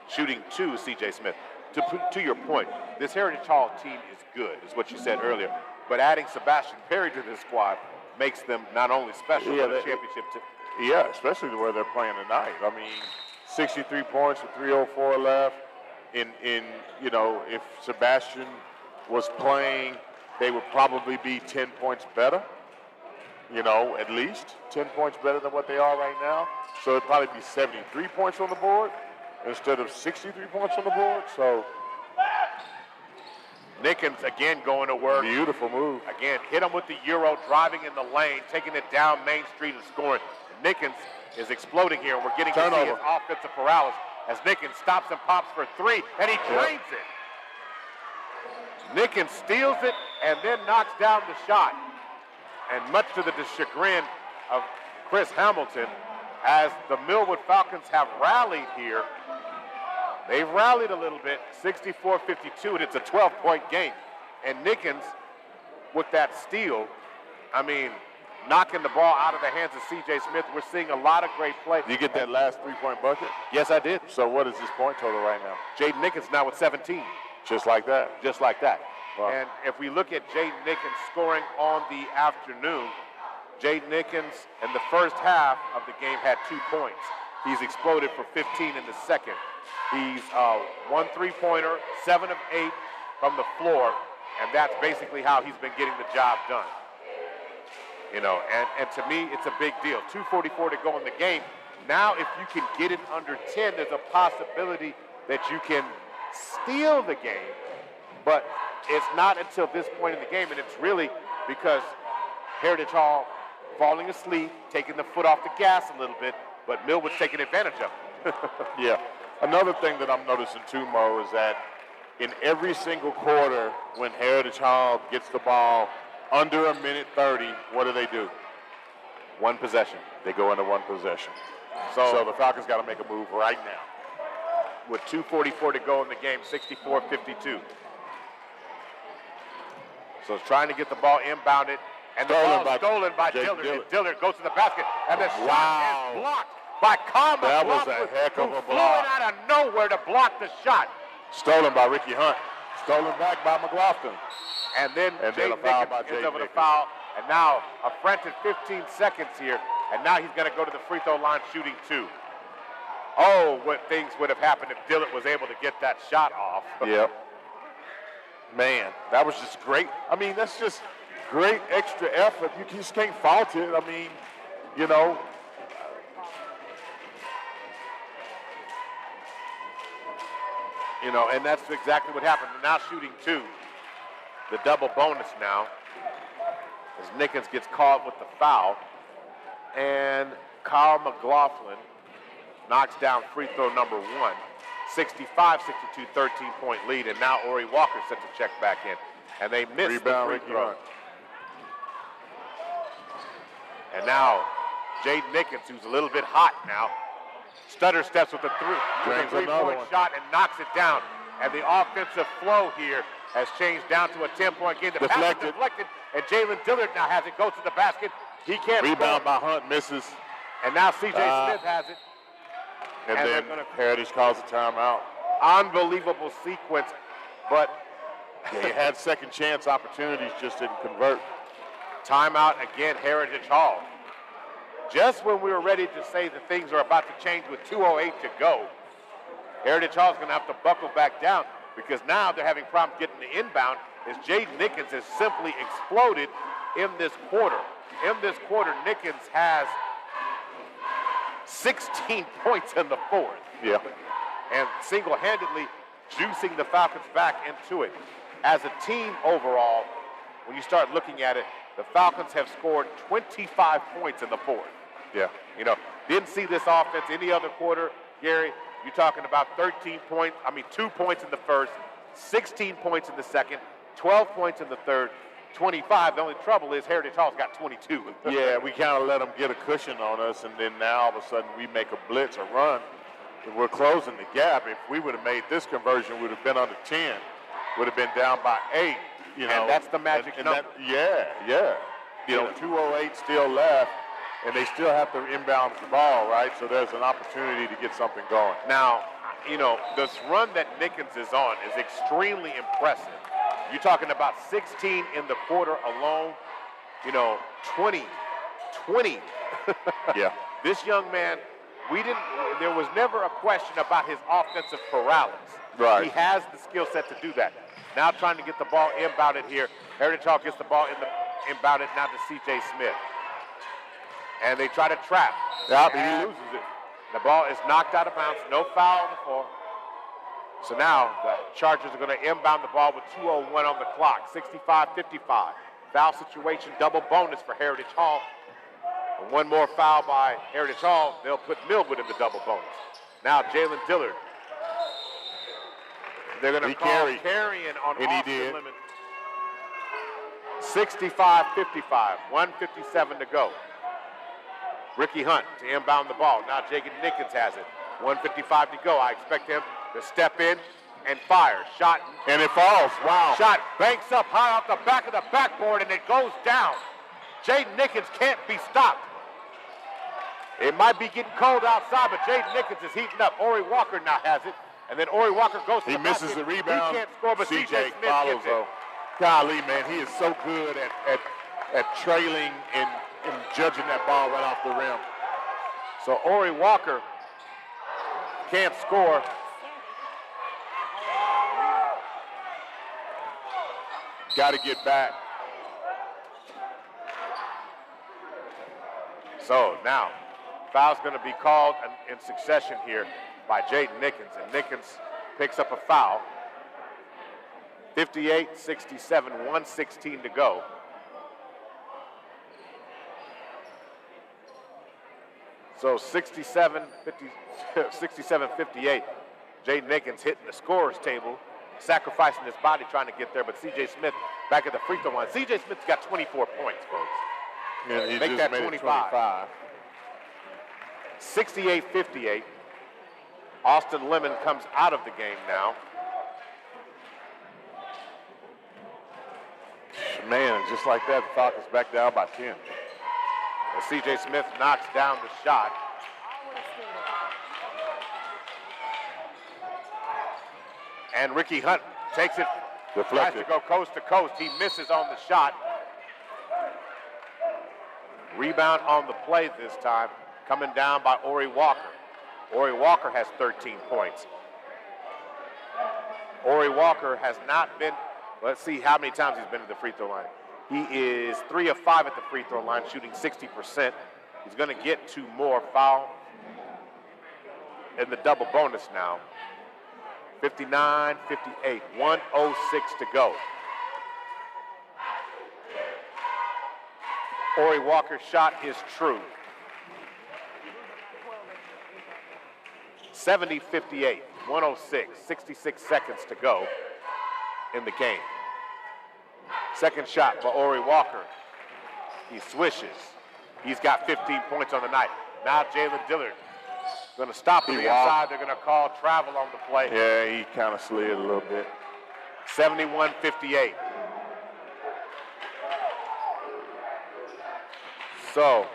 shooting 2, C.J. Smith. To your point, this Heritage Hall team is good, is what you said earlier. But adding Sebastian Perry to this squad makes them not only special, but a championship team. Yeah, especially where they're playing tonight. I mean, 63 points with 3:04 left. If Sebastian was playing, they would probably be 10 points better. At least 10 points better than what they are right now. So it'd probably be 73 points on the board instead of 63 points on the board. So Nickens again going to work. Beautiful move. Again, hit him with the Euro, driving in the lane, taking it down Main Street and scoring. Nickens is exploding here. We're getting to see his offensive paralysis as Nickens stops and pops for 3, and he drains it. Nickens steals it and then knocks down the shot. And much to the chagrin of Chris Hamilton, as the Millwood Falcons have rallied here, they've rallied a little bit, 64-52, and it's a 12-point game. And Nickens, with that steal, knocking the ball out of the hands of C.J. Smith. We're seeing a lot of great play. Did you get that last 3-point bucket? Yes, I did. So what is his point total right now? Jaden Nickens now with 17. Just like that? Just like that. Wow. And if we look at Jaden Nickens scoring on the afternoon, Jaden Nickens in the first half of the game had 2 points. He's exploded for 15 in the second. He's 1 3-pointer, 7 of 8 from the floor, and that's basically how he's been getting the job done. And to me, it's a big deal. 2:44 to go in the game. Now, if you can get it under 10, there's a possibility that you can steal the game, but it's not until this point in the game, and it's really because Heritage Hall falling asleep, taking the foot off the gas a little bit, but Millwood's taking advantage of it. Yeah. Another thing that I'm noticing too, Mo, is that in every single quarter when Heritage Hall gets the ball under a minute 30, what do? One possession. They go into one possession. So the Falcons got to make a move right now. With 2:44 to go in the game, 64-52. So it's trying to get the ball inbounded, and the ball stolen by Dillard. And Dillard goes to the basket, and the shot is blocked by Kyle That was McLaughlin, a heck of a who flew block. in out of nowhere to block the shot. Stolen by Ricky Hunt. Stolen back by McLaughlin. And then a Jake foul by Nickens ends Jake up with a Nickens. foul. And now a frantic 15 seconds here. And now he's going to go to the free throw line shooting 2. Oh, what things would have happened if Dillard was able to get that shot off. Yep. Man, that was just great. That's just great extra effort. You just can't fault it. And that's exactly what happened. Now shooting 2. The double bonus now, as Nickens gets caught with the foul. And Kyle McLaughlin knocks down free throw number 1. 65-62, 13-point lead. And now Ori Walker set to check back in. And they missed the free throw. And now Jaden Nickens, who's a little bit hot now, stutter steps with a three-point shot and knocks it down. And the offensive flow here has changed down to a 10-point game. The pass is deflected, and Jalen Dillard now has it, goes to the basket. He can't Rebound score. by Hunt, misses. And now C.J. Smith has it. And then Heritage calls a timeout. Unbelievable sequence, but they had second chance opportunities, just didn't convert. Timeout again, Heritage Hall. Just when we were ready to say that things are about to change with 2:08 to go, Heritage Hall is going to have to buckle back down because now they're having problems getting the inbound as Jaden Nickens has simply exploded in this quarter. In this quarter, Nickens has 16 points in the fourth. Yeah. And single-handedly juicing the Falcons back into it. As a team overall, when you start looking at it, The Falcons have scored 25 points in the fourth. Yeah. You know, didn't see this offense any other quarter, Gary. You're talking about 2 points in the first, 16 points in the second, 12 points in the third, 25. The only trouble is Heritage Hall's got 22. Yeah, we kind of let them get a cushion on us, and then now all of a sudden we make a blitz or run. We're closing the gap. If we would have made this conversion, we would have been under 10. Would have been down by 8. You know, and that's the magic number. Yeah. You know, 2:08 still left, and they still have to inbound the ball, right? So there's an opportunity to get something going. Now, you know, this run that Nickens is on is extremely impressive. You're talking about 16 in the quarter alone, you know, 20. Yeah. This young man, there was never a question about his offensive paralysis. Right. He has the skill set to do that. Now trying to get the ball inbounded here. Heritage Hall gets the ball inbounded now to C.J. Smith. And they try to trap. Yeah, but he loses it. The ball is knocked out of bounds. No foul on the floor. So now the Chargers are going to inbound the ball with 2:01 on the clock. 65-55. Foul situation, double bonus for Heritage Hall. And one more foul by Heritage Hall, they'll put Millwood in the double bonus. Now Jalen Dillard. They're going to call carrying on Austin Lemon. 65-55. 1:57 to go. Ricky Hunt to inbound the ball. Now Jacob Nickens has it. 1:55 to go. I expect him to step in and fire. Shot. And it falls. Wow. Shot banks up high off the back of the backboard, and it goes down. Jaden Nickens can't be stopped. It might be getting cold outside, but Jaden Nickens is heating up. Ori Walker now has it. And then Ori Walker goes to the basket. He misses the rebound. He can't score, but C.J. Smith follows, gets it. though. Golly, man, he is so good at trailing and judging that ball right off the rim. So Ori Walker can't score. Got to get back. So now, foul's going to be called in succession here by Jaden Nickens, and Nickens picks up a foul. 58-67, 1:16 to go. So 67-58. Jaden Nickens hitting the scorer's table, sacrificing his body trying to get there, but C.J. Smith back at the free throw line. C.J. Smith's got 24 points, folks. Yeah, he Make just that made 25. 68-58. Austin Lemon comes out of the game now. Man, just like that, the Falcons back down by 10. As C.J. Smith knocks down the shot. And Ricky Hunt takes it, tries to go coast to coast. He misses on the shot. Rebound on the play this time, coming down by Ori Walker. Ori Walker has 13 points. Ori Walker has not been, let's see how many times he's been at the free throw line. He is 3 of 5 at the free throw line, shooting 60%. He's going to get 2 more foul in the double bonus now. 59-58, 1:06 to go. Ori Walker's shot is true. 70-58, 1:06, 66 seconds to go in the game. Second shot by Ori Walker. He swishes. He's got 15 points on the night. Now Jalen Dillard going to stop on the inside. They're going to call travel on the play. Yeah, he kind of slid a little bit. 71-58. So,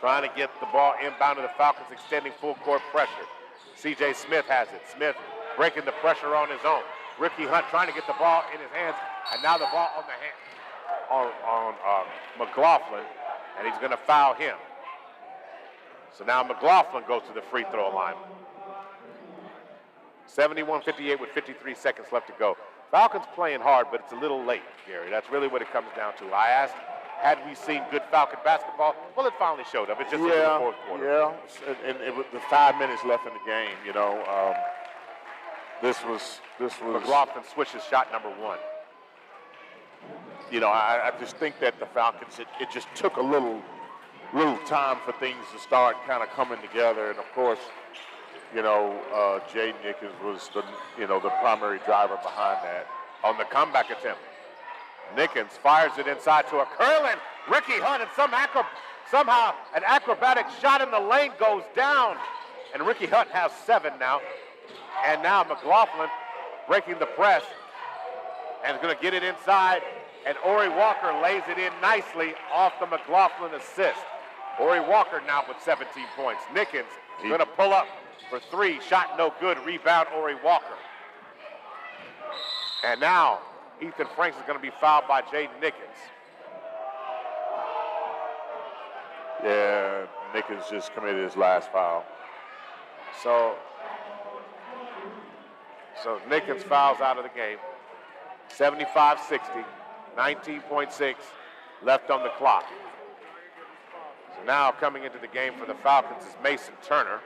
trying to get the ball inbound to the Falcons, extending full court pressure. C.J. Smith has it. Smith breaking the pressure on his own. Ricky Hunt trying to get the ball in his hands, and now the ball on the hand on McLaughlin, and he's going to foul him. So now McLaughlin goes to the free throw line. 71-58 with 53 seconds left to go. Falcons playing hard, but it's a little late, Gary. That's really what it comes down to. I asked, had we seen good Falcon basketball? Well, it finally showed up. It's just in the fourth quarter. Yeah, and it was the 5 minutes left in the game, you know. This was McLaughlin switches shot number 1. I just think that the Falcons, it just took a little time for things to start kind of coming together. And of course, Jay Nickens was the primary driver behind that. On the comeback attempt, Nickens fires it inside to a curling Ricky Hunt, and somehow an acrobatic shot in the lane goes down, and Ricky Hunt has 7 now. And now McLaughlin breaking the press and is going to get it inside, and Ori Walker lays it in nicely off the McLaughlin assist. Ori Walker now with 17 points. Nickens going to pull up for 3. Shot no good. Rebound Ori Walker. And now Ethan Franks is going to be fouled by Jaden Nickens. Yeah, Nickens just committed his last foul. So Nickens fouls out of the game. 75-60, 19.6 left on the clock. So now coming into the game for the Falcons is Mason Turner.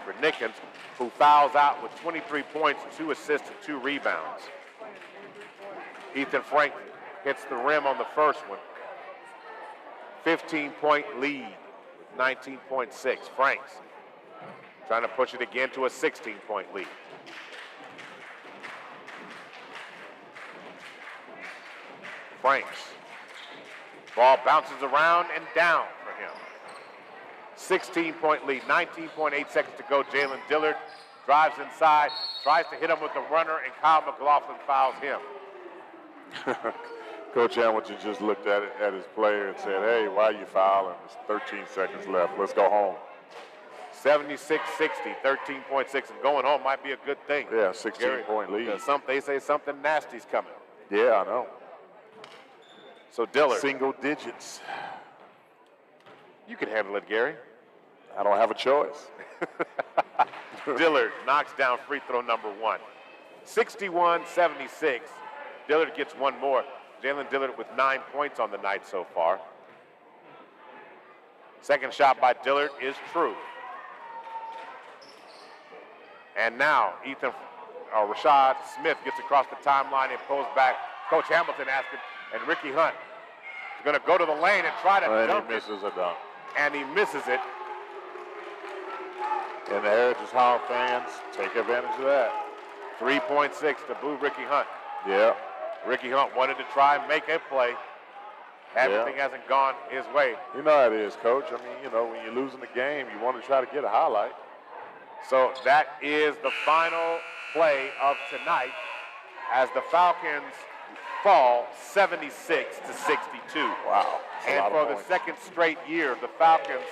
For Nickens, who fouls out with 23 points, 2 assists, and 2 rebounds. Ethan Frank hits the rim on the first one. 15-point lead with 19.6. Franks trying to push it again to a 16-point lead. Franks. Ball bounces around and down for him. 16-point lead, 19.8 seconds to go. Jalen Dillard drives inside, tries to hit him with the runner, and Kyle McLaughlin fouls him. Coach Hamilton just looked at his player and said, hey, why are you fouling? There's 13 seconds left. Let's go home. 76-60, 13.6, and going home might be a good thing. Yeah, 16-point lead. They say something nasty's coming. Yeah, I know. So Dillard. Single digits. You can handle it, Gary. I don't have a choice. Dillard knocks down free throw number 1. 61-76. Dillard gets one more. Jalen Dillard with 9 points on the night so far. Second shot by Dillard is true. And now Rashad Smith gets across the timeline and pulls back. Coach Hamilton asked him, and Ricky Hunt is going to go to the lane and try to dunk it. And he misses a dunk. And he misses it. And the Heritage Hall fans take advantage of that. 3.6 to boo Ricky Hunt. Yeah. Ricky Hunt wanted to try and make a play. Everything hasn't gone his way. You know how it is, Coach. I mean, when you're losing the game, you want to try to get a highlight. So that is the final play of tonight as the Falcons fall 76-62. Wow. And for the second straight year, the Falcons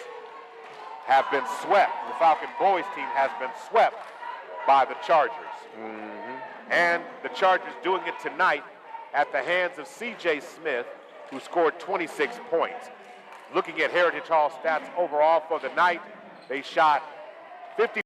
have been swept. The Falcon boys team has been swept by the Chargers. Mm-hmm. And the Chargers doing it tonight at the hands of C.J. Smith, who scored 26 points. Looking at Heritage Hall stats overall for the night, they shot 50